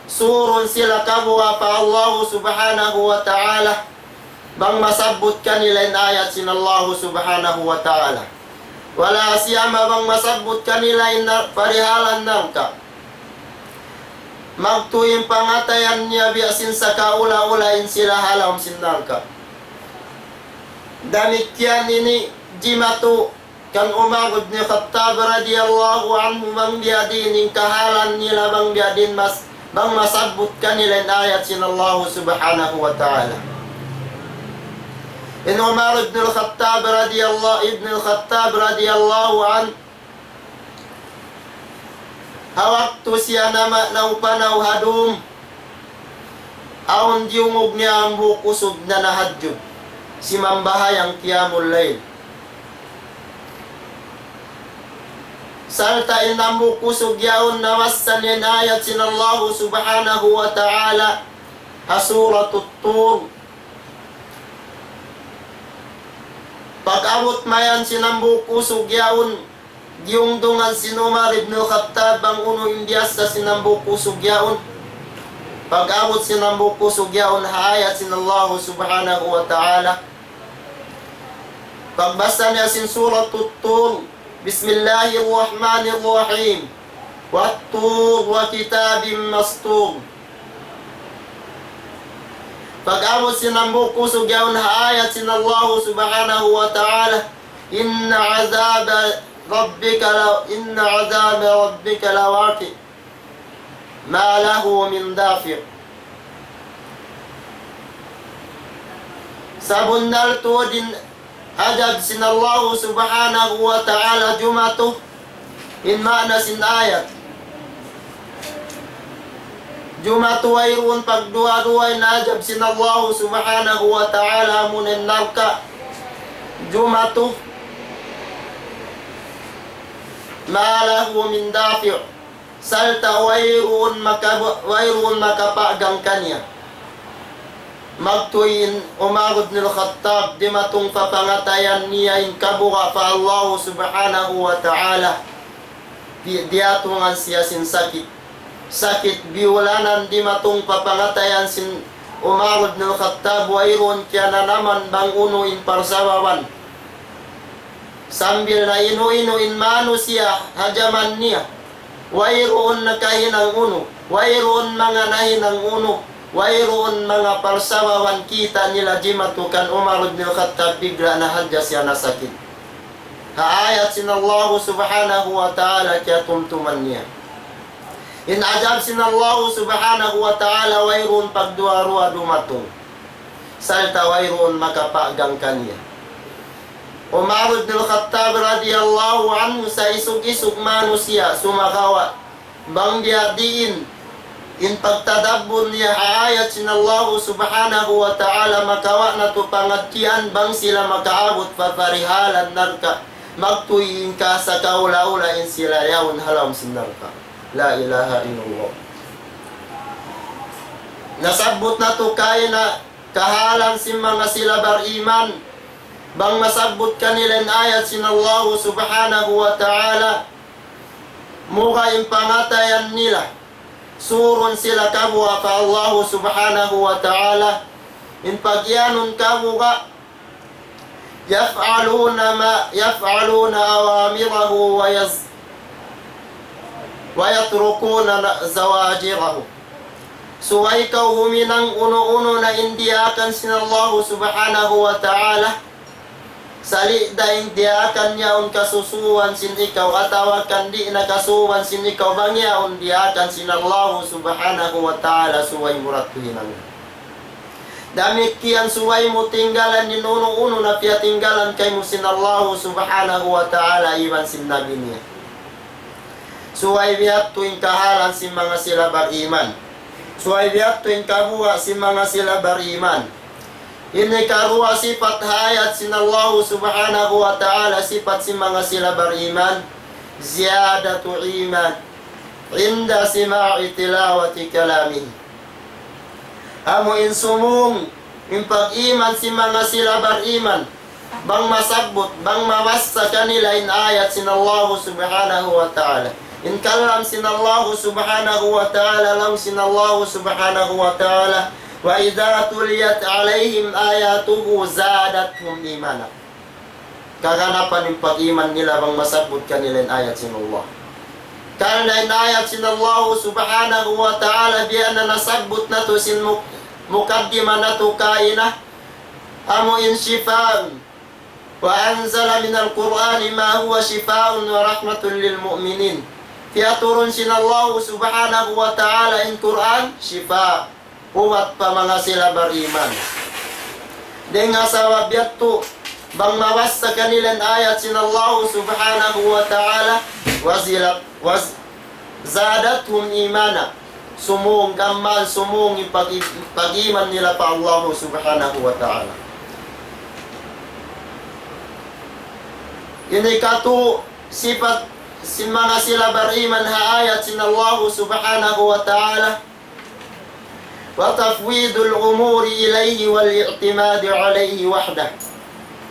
surun sila kabuha pa Allah subhanahu wa ta'ala bang masabot kanila in ayat sin Allah subhanahu wa ta'ala. Wala siyama bang masabot kanila in parihalan narka. Magtuyin pangatayan niya biasin sa kaula-ulain sila halam sin narka. Damikyan ini jimatu kan Umar bin Khattab radhiyallahu anhu bang biadinin kahalan nila bang biadin bang masabot kanila in ayat sin Allah subhanahu wa ta'ala. In Umar ibn al-Khattab radhiyallahu an hawaktu siya nama naupanaw hadum aon diungog niya ang bukusog na nahadjud si mambahayang qiyamul layl. Salta in ang bukusog yaon nawasan yan ayat sin Allah subhanahu wa ta'ala asuratul Tur. Pag-abot mayan sinambukusog yaon yung dungan si Umar ibn Khattab ang uno imbias sa sinambukusog yaon. Pag-abot sinambukusog yaon haayat sin Allah subhanahu wa ta'ala. Pagbasa niya sin suratul Tur. Bismillahirrahmanirrahim. Wat-Tur wa kitabim mastur. Pag-abot sinambukusog yaon haayat sin Allah subhanahu wa ta'ala. Inna azaba rabbika lawaqi ma lahu min dafi'. Sabun nalto din ajab sin Allah subhanahu wa ta'ala jumatuh in ma'na sin ayat. Jumatu wayrun pagdua-duay na ajab sin Allah subhanahu wa ta'ala munin narka. Jumatu ma lahu min dafi'. Salta wayrun makapagang kanya. Magtuin Umar ibn al-Khattab di matong papangatayan niya in kabuka pa Allah subhanahu wa ta'ala. Diatungan siya sin sakit. Sakit biulanan di matong papangatayan sin Umar ibn al-Khattab wayron kaya na naman bang uno in parsawawan. Sambil na inu-inu in mano siya hajaman niya. Wayroon nakahinang uno. Wayroon mga nahinang uno. Wayroon mga parsawawan kita nila jimatukan Umar ibn al-Khattab bigla na hadya siya nasakit. Haayat sin Allah subhanahu wa ta'ala kaya tumtuman niya. In ajab sin Allah subhanahu wa ta'ala wayroon pagduarua dumatong. Salta wayroon makapagang kanya. Umar ibn al-Khattab radhiyallahu anhu sa isug-isug manusia sumakawa bang biadiin in pagtadabbur niya ayat sinallahu subhanahu wa ta'ala makawa na to pangatkian bang sila makaabot paparihalan narka magtuyin ka sa kaula-ula in sila yawon halam sinarka. La ilaha illallah. Nasabot na to kaya na kahalan si mga sila bariman bang masabot kanilang ayat sinallahu subhanahu wa ta'ala mukha yung pangatayan nila surun sila kabwa pa Allah subhanahu wa ta'ala in pagyanun kabwa yaf'aluna awamirahu wa yatrukuna zawajirahu. So ikaw huminang uno-uno na hindi akan sinallahu subhanahu wa ta'ala sali daing diakan yaon kasusuan sin ikaw atawakan di nakasuwan sin ikaw bang yaon diakan sinallahu subhanahu wa ta'ala suway muratuhinan. Damit kian suway mo tinggalan ni uno na pia tinggalan kay mo sinallahu subhanahu wa ta'ala iwan sin nabi niya. Suway biyak tuwing kahalan si mga sila bariman. Suway biyak tuwing kabuha si mga sila bariman. Ini karua sifat hayat sinallahu subhanahu wa ta'ala sifat si mga sila bariman ziyadatu iman inda sima'i tilawati kalamihi. Amo insumong in pag-iman si mga sila bariman bang masagbot bang mamasa kanila in ayat sinallahu subhanahu wa ta'ala in kalam sinallahu subhanahu wa ta'ala lang sinallahu subhanahu wa ta'ala wa idza tuliyat alaihim ayatuhu zadatuhum imana. Kaganapan yung pag-iman nila bang masabot kanila yung ayat sinallah. Karena yung ayat sinallahu subhanahu wa ta'ala biya na nasabot na to sin mukaddima na to kaina amo in shifa'un wa anzala min al-Qur'ani ma huwa shifa'un wa rahmatun lil mu'minin. Kaya turun sinallahu subhanahu wa ta'ala in Qur'an shifa' uwat pa mga sila bariman. Di nga sa wabyat to, bang mawas sa kanilang ayat sinallahu subhanahu wa ta'ala, zadathum imana. Sumung kamal, sumung ipag-iman nila pa Allah subhanahu wa ta'ala. Ini kato sifat si mga sila bariman ha ayat sinallahu subhanahu wa ta'ala, وتفويض الأمور إليه والاعتماد عليه وحده.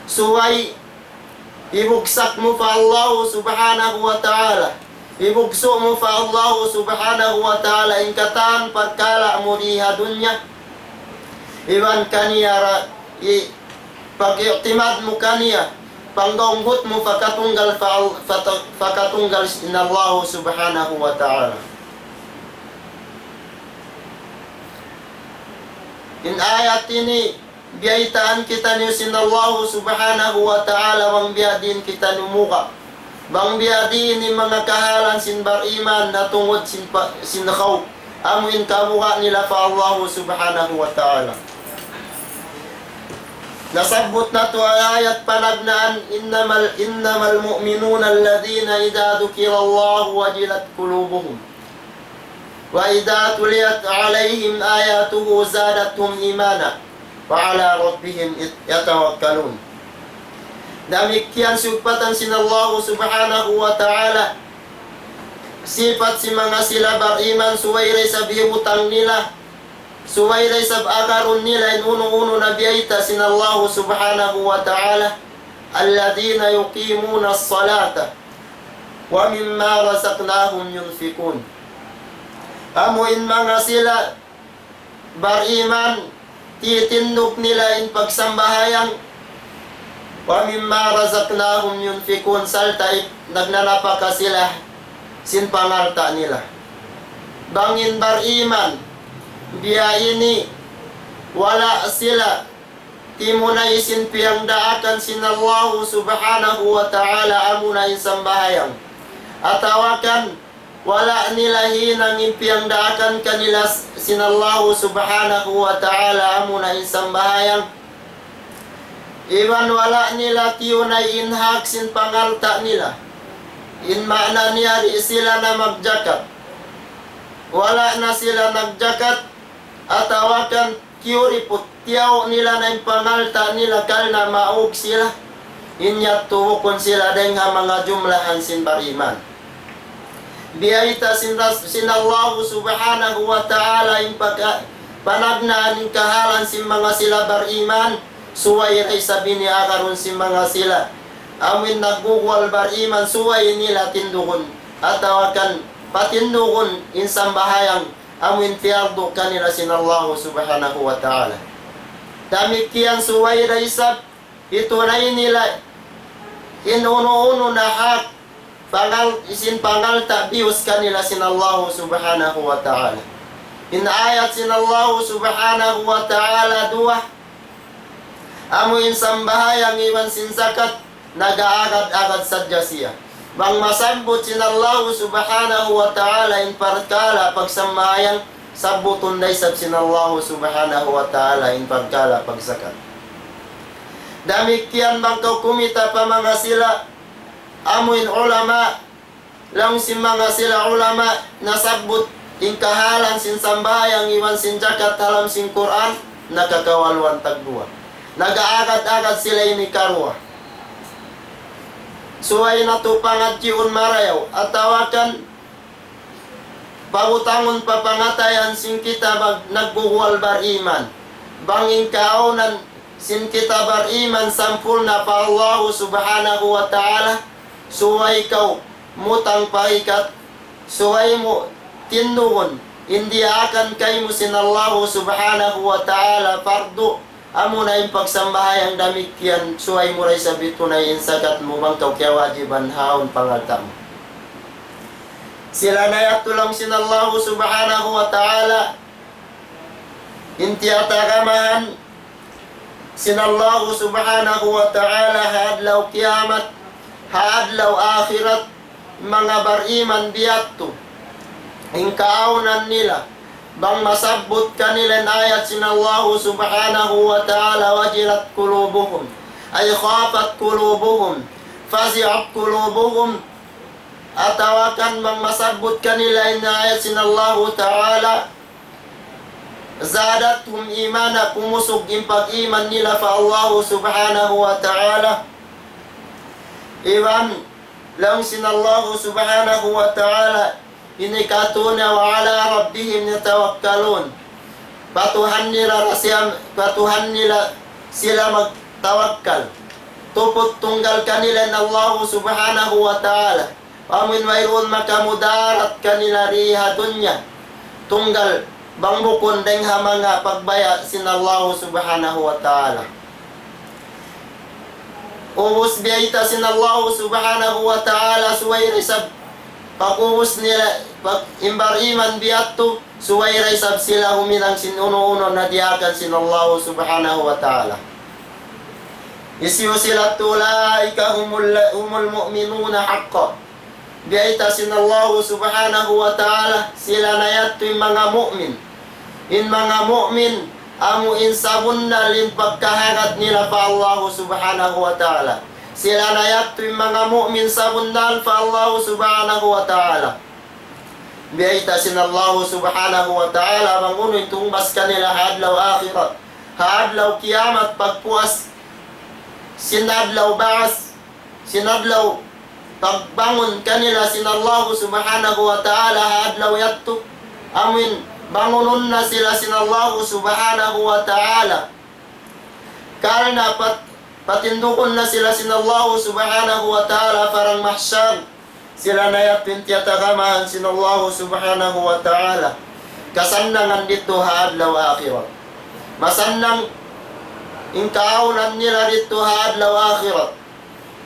Suway ibugsak mo pa Allah subhanahu wa ta'ala, ibugso mo pa Allah subhanahu wa ta'ala in katan pagkala mo diha dunya iban kaniya pag-i'timad mo kaniya panggaunghot mo pakatunggal pakatunggal in Allah subhanahu wa ta'ala. In ayat ini biyaitaan kita niyo sinallahu subhanahu wa ta'ala bang biyadin kita numuka bang biyadin ni mga kahalan sin bariman na tungod sin nakaw amuin kamuka nila pa Allah subhanahu wa ta'ala. Nasabot na to ayat panagnaan innamal mu'minuna alladhina idha dhukira Allah wajilat qulubuhum wa idza tuliyat alaihim ayatuhu zadatuhum imana wa ala rabbihim yatawakkalun. Demikian sifatan sinallahu subhanahu wa ta'ala sifat si mga sila bariman suwayray sa bihutang nila suwayray sa agarun nila in uno-uno na biyayta sinallahu subhanahu wa ta'ala alladhina yuqimuna as-salata wa mimma razaqnahum yunfikun. Amuin mga sila bariman titindog nila in pagsambahayang wa mimma razaqnahum yunfikun salta nagnanapaka sila sin pangalta nila. Bangin bariman biya ini wala sila timunay sin piyang daakan sinallahu subhanahu wa ta'ala amunay sambahayang atawakan wala nila hinang impiang daakan kanila sinallahu subhanahu wa ta'ala amuna insambahayang iban wala nila tiyunay inhak sin pangalta nila in makna niya di sila na magjakat wala na sila nagjakat atawakan kiuripot tiyaw nila na yung pangalta nila kal na maug sila inyat tuwukon sila deng ha mga jumlahan sin bariman. Biyaita sinallahu subhanahu wa ta'ala yung panagnaan yung kahalan sin mga sila bariman suway ay sabi ni akaron sin mga sila amin naggugwal bariman suway nila tindukon at tawakan patindukon insang bahayang amin tiyardo kanila sinallahu subhanahu wa ta'ala. Damikian suway raisab itunay nila inuno-uno na hak isin pangalta bius kanila sinallahu subhanahu wa ta'ala. Inayat sinallahu subhanahu wa ta'ala dua amuin sambahayang iwan sinsakat nag-aagad-agad sadya siya. Bang masabot sinallahu subhanahu wa ta'ala in parkala pagsambayang sabuton day sab sinallahu subhanahu wa ta'ala in pagkala pagsakat. Damikian bang kau kumita pa mga sila amuin ulama lang si mga sila ulama nasabot in kahalan sin sambayang iwan sin jakat halam sin Quran nakakawalwan tagduwa. Nag-aagad-agad sila ini karwa. Suway na to pangatjiun marayaw at tawakan pagutangon papangatayan sin kita nagbuhual bariman banging kaunan sin kita bariman sampul na pa Allah subhanahu wa ta'ala suway kau mutang paikat suway mo tindugon hindi akan kay mo sin Allah subhanahu wa ta'ala fardu amo na yung pagsambahayang damikyan suway mo ray sabit tunay insakat mo bang kau kaya wajiban haon pangalta mo. Sila na yatulong sinallahu subhanahu wa ta'ala inti atakamahan sinallahu subhanahu wa ta'ala haadlaw kiamat haadlaw akhirat mga bariman biyatto ingkaunan nila bang masabot kanilang ayat sinallahu subhanahu wa ta'ala wajilat kulubuhum ay khafat kulubuhum fazi'at kulubuhum atawakan bang masabot kanilang ayat sinallahu ta'ala zadathum imana pumusog yung pag-iman nila fa Allah subhanahu wa ta'ala iwan lang sinallahu subhanahu wa ta'ala inikatuna wa ala rabbihim yatawakkalun patuhan nila sila magtawakkal tupot tunggal kanila ng Allah subhanahu wa ta'ala amin mayroon makamudarat kanila riha dunya tunggal bang bukon deng mga pagbaya sin Allah subhanahu wa ta'ala ubus biyaita sin Allah subhanahu wa ta'ala suway risab pag-ubus nila, pag-imbar iman biyatto, suway raysab sila huminang sinuno-uno na diyakan sinallahu subhanahu wa ta'ala. Isiyo sila tulaika humul mu'minuna haqqa. Biyaita sinallahu subhanahu wa ta'ala, sila na yatto yung mga mu'min. In mga mu'min, amu insabun na lin pagkahangat nila pa Allah subhanahu wa ta'ala. Sila na yatto yung mga mu'min sa bundal fa Allah subhanahu wa ta'ala. Biyaita sinallahu subhanahu wa ta'ala mangunoy tumbas kanila hadlaw akhirat. Hadlaw kiamat pagpuas. Sinadlaw baas. Sinadlaw pagbangon kanila sinallahu subhanahu wa ta'ala hadlaw yatto. Amin bangunon na sila sinallahu subhanahu wa ta'ala. Karena patindukon na sila sinallahu subhanahu wa ta'ala parang mahsyar. Sila na yapin tiyatagamahan sinallahu subhanahu wa ta'ala. Kasannangan dito haadlaw akhirat. Masannang inkaunan nila dito haadlaw akhirat.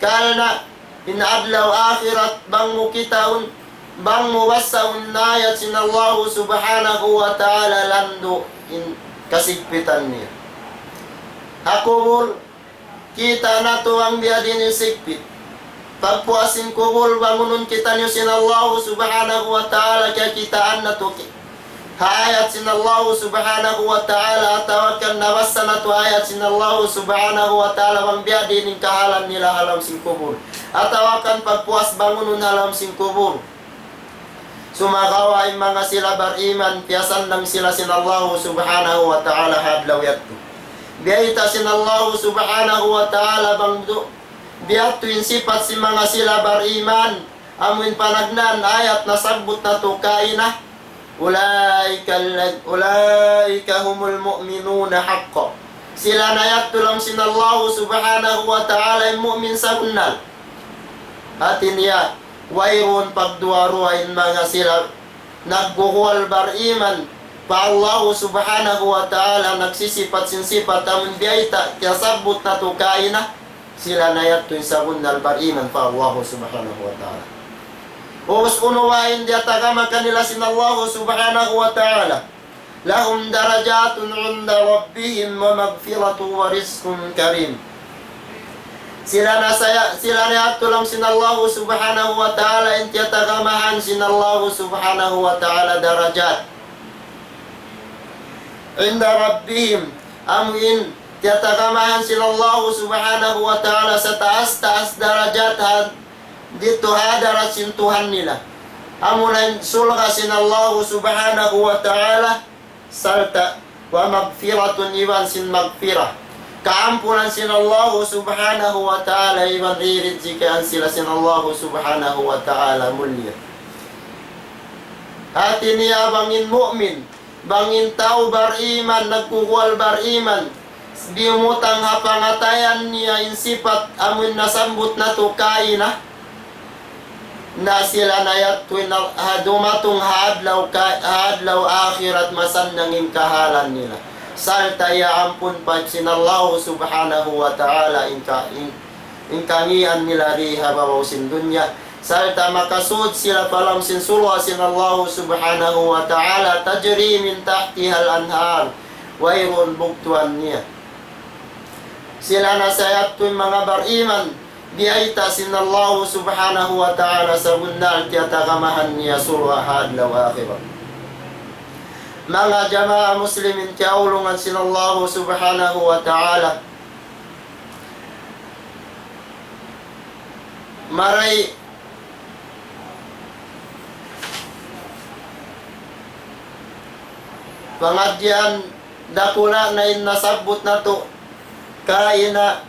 Kalna inaadlaw akhirat bang mo kitaun bang mo wasaun nayat sinallahu subhanahu wa ta'ala lando in kasigpitan niya. Hakubul kita na to ang biyadin yung sigpit. Pagpuasin kubul, bangunon kita niyo sinallahu subhanahu wa ta'ala kaya kitaan na to. Hayat sinallahu subhanahu wa ta'ala atawakan nabasa na to hayat sinallahu subhanahu wa ta'ala bang biyadin yung kahalan nila halam sin kubul. Atawakan pagpuas bangunon halam sin kubul. Sumakawa yung mga sila bariman, piyasan lang sila sinallahu subhanahu wa ta'ala hadlaw yatto. Biyaita sinallahu subhanahu wa ta'ala bangdo. Biyat tuwin sifat si mga sila bariman. Amuin panagnan ayat na sagbut na tukay na. Ulaika humul mu'minuna haqqa. Sila na yatto lang sinallahu subhanahu wa ta'ala yung mu'min sa kunal. Atin niya. Wayron pagduwaruain mga sila nagbuhual bariman pa Allah subhanahu wa ta'ala nagsisipat sinsipat amun biyaita kasabot na tukain na sila na yato'y sabon na bariman pa Allah subhanahu wa ta'ala. Uus unuwain diya tagama kanila sin Allah subhanahu wa ta'ala lahum darajatun 'inda rabbihim wa magfiratu wa rizqun karim. Sila na tulong sinallahu subhanahu wa ta'ala intiya tagamahan sinallahu subhanahu wa ta'ala darajat. Inda rabbihim amin tiya tagamahan sinallahu subhanahu wa ta'ala sa taas-taas darajat dito hadarat sin Tuhan nila. Amunan sulga sinallahu subhanahu wa ta'ala salta wa magfiratun iwan sin magfirah. Kaampunan sinallahu subhanahu wa ta'ala iban ririzkian sila sinallahu subhanahu wa ta'ala mulia. Atin niya bangin mu'min, bangin tao bariman, nagkukual bariman, biumutang hapangatayan niya insipat amun nasambut na tukay na sila na yatwin dumatong hadlaw akhirat masan nanging kahalan nila. Salta ya ampun pa sinallahu subhanahu wa ta'ala inkangian nila riha bawaw sin dunya. Salta makasud sila palam sin sulwa sinallahu subhanahu wa ta'ala tajri min tahtihal anhar wayrun buktuan niya. Sila nasayat tu'y mga bariman biaita sinallahu subhanahu wa ta'ala sa bundal tiyatagamahan niya sulwa hadlaw akhirat. Mga jamaah muslimin kaulungan sinallahu subhanahu wa ta'ala maray pangadyan dakula na nasabot na to kaina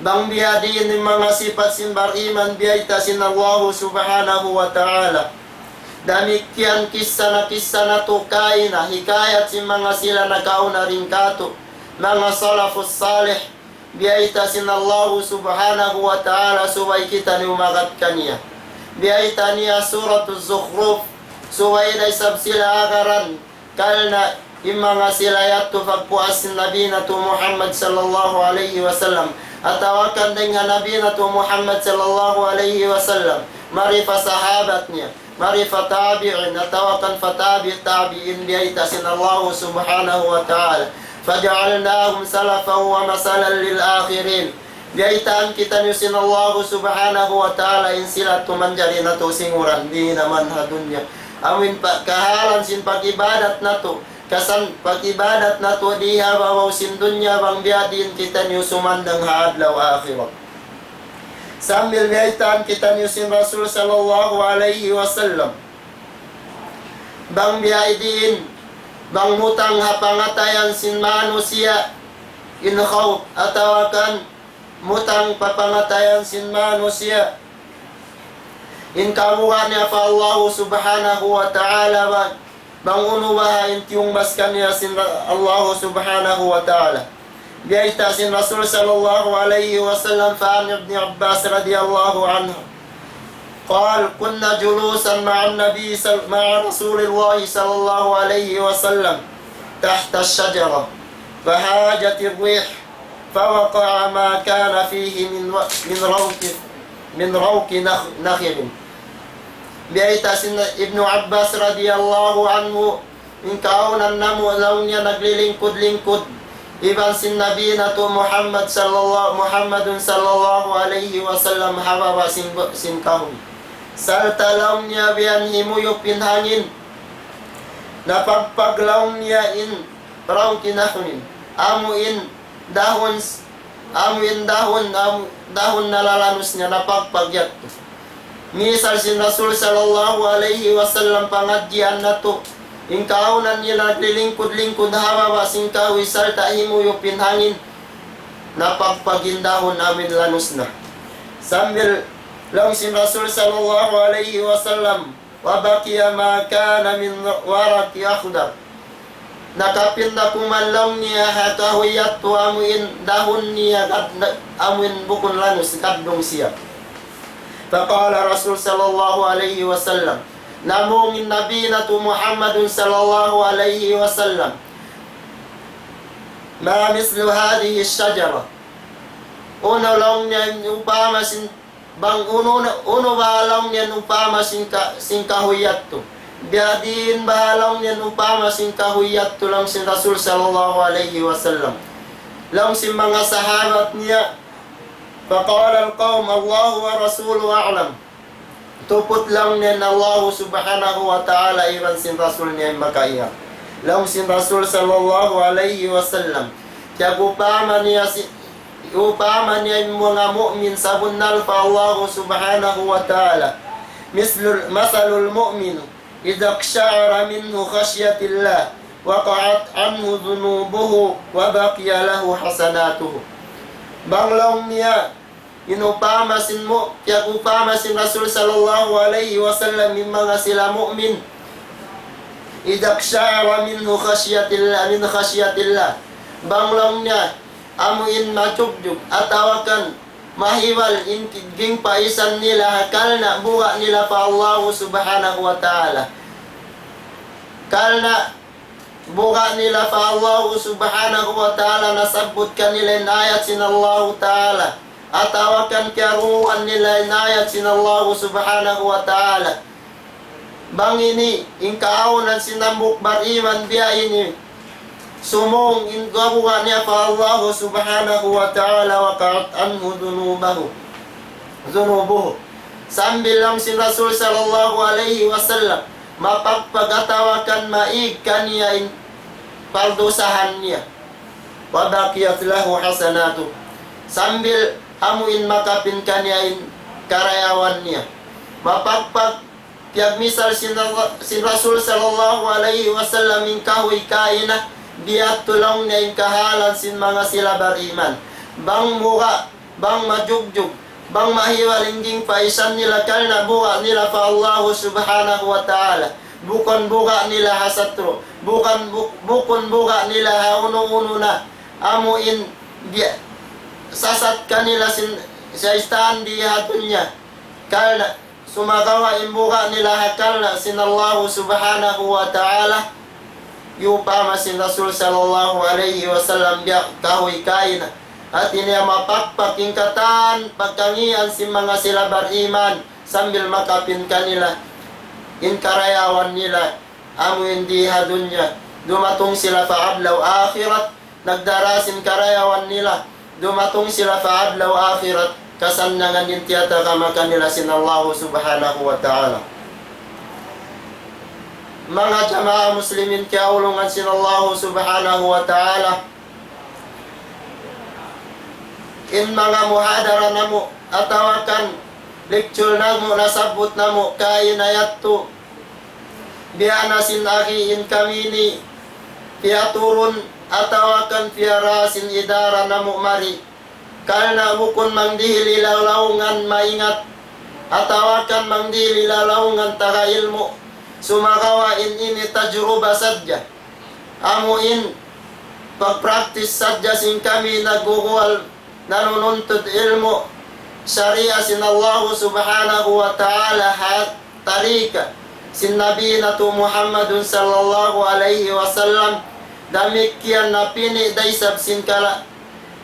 bang biyadin ng mga sifat simbariman biyaita sinallahu subhanahu wa ta'ala. Damikian kisah na tukay na hikayat si mga sila na kauna rin kato mga salafus salih biyaita sinallahu subhanahu wa ta'ala subay kita ni umagat kaniya biyaita niya suratul Zukhruf subay na isab sila akaran kalna yung mga sila yato pagpuas si Nabi na to Muhammad sallallahu alaihi wasallam at tawakan din nga Nabi na to Muhammad sallallahu alaihi wasallam marifa sahabat niya marifa tabi'in natawakan tabi'in biyaita sinallahu subhanahu wa ta'ala faja'alnahum salafan wa masalan lil akhirin biyaitaan kita niyo sinallahu subhanahu wa ta'ala in sila tumanjari na to singuran di naman hadunya amin pa kahalan sin pag-ibadat na to kasan pag-ibadat na to diha bawaw sin dunya bang biyadin kita niyo sumandang hadlaw akhirat. Sambil biyaitaan kita niyo sin Rasul sallallahu alaihi wasallam bang biyaidin bang mutang hapangatayan sin manusia in khawf atawakan mutang papangatayan sin manusia in kamuhan niya pa Allah subhanahu wa ta'ala bang unuwahain tiyong baskan niya sin Allah subhanahu wa ta'ala. Biyaita sin Rasul sallallahu alaihi wasallam fa'an ibn Abbas radiyallahu anhu قال كنا جلوسا مع النبي مع رسول الله صلى الله عليه وسلم تحت الشجرة فهاجت الريح فوقع ما كان فيه من روك نخل. Biyaita sin Ibn Abbas radiyallahu anhu in kaunan namu launya naglilingkod-lingkod iban sin Nabi na to Muhammadun sallallahu alaihi wasallam hababa sin kahon salta laung niya biyan himuyok pinhangin napagpaglaung niya in raw kinahunin amuin dahon nalalanos niya napagpagyat Misal sin Rasul sallallahu alaihi wasallam pangadjian na to. Ingkaunan nila naglilingkod-lingkod hawa sing kawi salta himuyo pinhangin. Napagpagindahon amin lanus na. Sambil lang sin Rasul sallallahu alaihi wasallam wa baqiya ma kana min waraqi akhdar. Nakapinda kumanlaw niya hakahuyat tu amuin dahon niya at amuin bukon lanus kadong siya. Faqala Rasul sallallahu alaihi wasallam, namungin nabi na tu Muhammadun sallallahu alaihi wasallam, ma mislu hadhihi syajara. Uno lang niya upama sin bang uno ba lang niya upama sin kahuyat tu. Biadin bahalang niyan upama sing kahuyat tulang sin Rasul sallallahu alaihi wasallam. Lang sin mga sahabat niya. Faqala al-qawm Allahu wa rasuluhu a'lam. Tupot lang niyan Allah subhanahu wa ta'ala iran sin Rasul niya makaiya. Lang sin Rasul sallallahu alaihi wasallam. Kaya upama niya yung mga mu'min sabunnal fa Allah subhanahu wa ta'ala. Masalul mu'minu إذا اقشعر منه خشية الله وقعت عنه ذنوبه وبقي له حسناته. Banglaw niya inupamasin mo kaya upamasin Rasul sallallahu alaihi wasallam yung mga sila mu'min. إذا اقشعر منه من خشية الله. Banglaw niya amuin macugjug at tawakan mahiwal ging paisan nila kalna buka nila pa Allah subhanahu wa ta'ala. Kalna buka nila pa Allah subhanahu wa ta'ala nasabot kanila inayat sin Allah ta'ala. At tawakan kiaruan nila inayat sin Allah subhanahu wa ta'ala. Bangini ingkaunan sinambuk bariman biya ini sumong ingawa niya pa Allah subhanahu wa ta'ala wa ka'at anhu dhunubuhu. Sambil lang si Rasul sallallahu alaihi wasallam mapagpagatawakan maig kaniya in paldosahan niya. Wa baqiyat lahu hasanatu. Sambil amuin makapin kaniya in karayawan niya. Mapagpag misal si Rasul sallallahu alaihi wasallam in kahoy kaina biat tulong niya yung kahalan sin mga sila bariman. Bang muka, bang majugjug, bang mahiwalingging paisan nila kalna buka nila pa Allah subhanahu wa ta'ala. Bukon buka nila hasatro, bukon buka nila hauno-uno na. Amuin sasat kanila sa istaan di hatun niya. Kalna sumagawa imbuka nila hakalna sin Allah subhanahu wa ta'ala. Yupama sin Rasul sallallahu alaihi wasallam biya kahoy kaina. At ini mapakpaking katan pagkangian si mga sila bariman sambil makapin kanila in karayawan nila amu hindi hadunya. Dumatong sila fa adlaw akhirat nagdarasin karayawan nila. Dumatong sila fa adlaw akhirat kasannangan din tiyata kama kanila sin Allah subhanahu wa ta'ala. Mga jamaah muslimin kiaulungan sin Allah subhanahu wa ta'ala. In mga muhadara namo atawakan lecture namo nasabot namo kainayatto biana sin aki in kamini piaturun atawakan piara sin idara namo mari kalna bukon mangdihil ilalaungan maingat atawakan mangdihil ilalaungan taga ilmu sumakawain ini tajruba sadya amuin pagpraktis sadya sin kami nagugual nanununtut ilmu syariah sin Allah subhanahu wa ta'ala hat tarika sin nabi natu Muhammadun sallallahu alaihi wasallam damikian napini daisab sin kala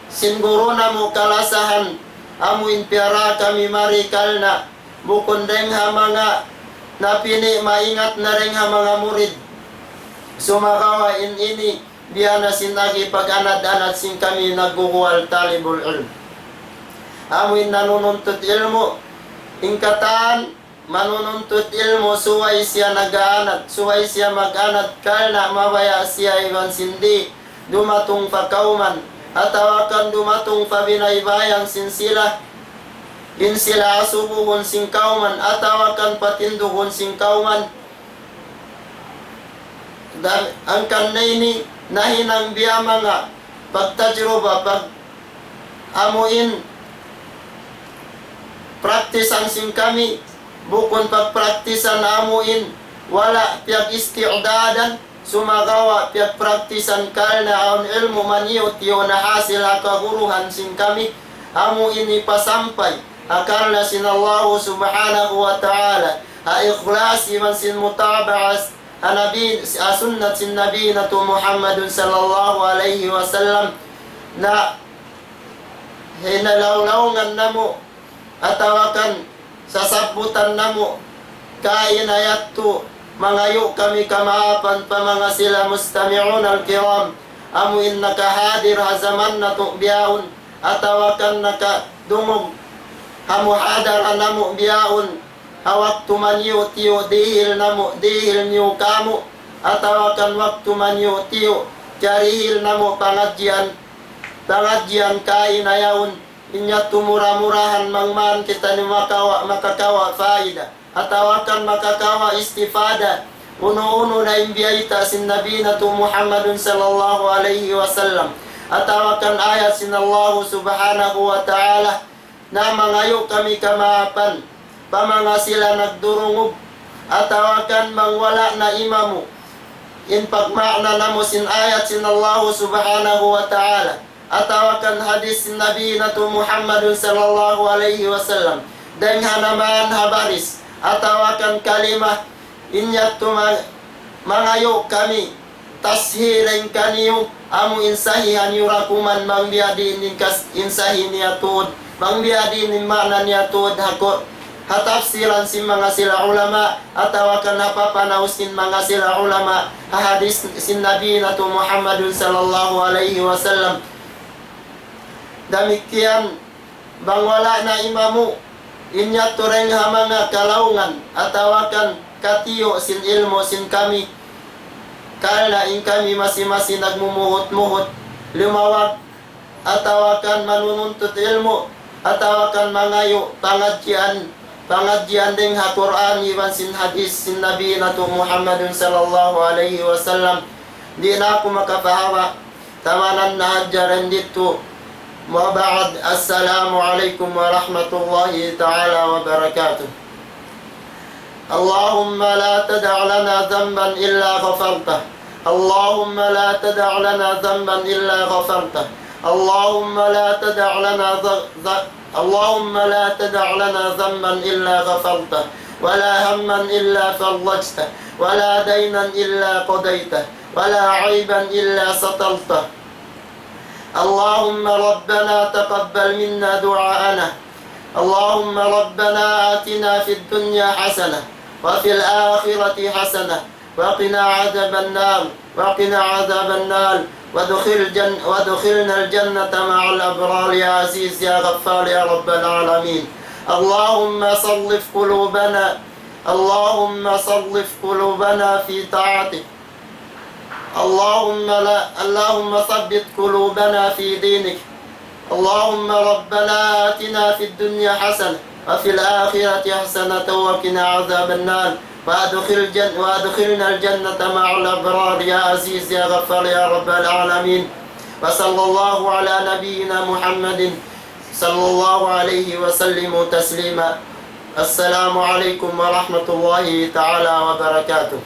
sin guru namu kalasahan amuin piara kami mari kalna bukon dengha mga napini maingat na rin ang mga murid. Sumakawain ini biya na sinagi pag-anad-anad sin kami nagugual talibul ilm. Amuin nanununtut ilmu. Ingkatan manununtut ilmu suway siya nag-aanad. Suway siya mag-anad kalna mabaya siya iwan sindi. Dumatong pakauman. Atawakan dumatong pabinaybayang sinsila. in sila asubuhon sing kauman atawakan patinduhon sing kauman ang kanay ni nahinang biya mga pagtajroba pag amuin praktisan sing kami bukon pagpraktisan amuin wala piag isti'dadan sumagawa piag praktisan kalna aun ilmu maniyot yo na hasil akaguruhan sing kami amuin ipasampay akarna sinallahu subhanahu wa ta'ala ikhlasi man sin mutaba'as sunnat sin nabi na to Muhammadun sallallahu alaihi wasallam na hinalawlawngan namo atawakan sasabutan namo kainayat to mangayo kami kamaapan pa mga sila mustami'un al-kiram amuin nakahadir hazaman na to biyaon atawakan nakadungog hamuhadar namo biyaon waktu manyo tiyo dihil namo dihil niyo kamo atawakan waktu manyo tiyo jarihil namo pangadjian kainayaon inya tumura-murahan mangman kita ni makakawa faida atawakan makakawa istifada uno-uno na imbiyayta sin nabi na to Muhammadun sallallahu alaihi wasallam atawakan ayat sinallahu subhanahu wa ta'ala na mangayo kami kamaapan pamanga sila nagdurungog atawakan mangwala na imamu in pagmakna namo sin ayat sinallahu subhanahu wa ta'ala atawakan hadis sin nabi na to Muhammadun sallallahu alaihi wasallam dan hanaman habaris atawakan kalimah inyat mangayo kami tashiren kaniyo amu insahihan yurakuman mangbiadi ninkas insahi niyatud mangbiadi nin makna niyatud hakot hatafsiran sin mga sila ulama atawakan napapanausin mga sila ulama hadis sin nabi na to Muhammadun sallallahu alaihi wasallam demikian bang wala na imamu inya tureng ha mga kalaungan atawakan katiyo sin ilmo sin kami kala in kami masing-masing nagmumuhot-muhot lumawag atawakan manununtut ilmo atawakan mangayo pangadjian ding ha Quran iwan sin hadis sin nabi na to Muhammadun sallallahu alaihi wasallam di na ako makapahawa tamanan na hadjaran dito wa ba'd assalamu alaikum wa rahmatullahi ta'ala wa barakatuh Allahumma la tada' lana dhanban illa ghafartah Allahumma la tada' lana dhanban illa ghafartah Allahumma la tada' lana اللهم لا تدع لنا ذنبا إلا غفرته ولا هما إلا فرجته ولا دينا إلا قضيته ولا عيبا إلا سترته اللهم ربنا تقبل منا دعاءنا اللهم ربنا آتنا في الدنيا حسنة وفي الآخرة حسنة وقنا عذاب النار وادخلنا الجنة مع الأبرار يا عزيز يا غفار يا رب العالمين اللهم صرف قلوبنا في طاعتك اللهم ثبت قلوبنا في دينك اللهم ربنا آتنا في الدنيا حسنة وفي الآخرة حسنة وقنا عذاب النار وادخلنا الجنة مع الأبرار يا عزيز يا غفار يا رب العالمين وصلى الله على نبينا محمد صلى الله عليه وسلم تسليما السلام عليكم ورحمة الله تعالى وبركاته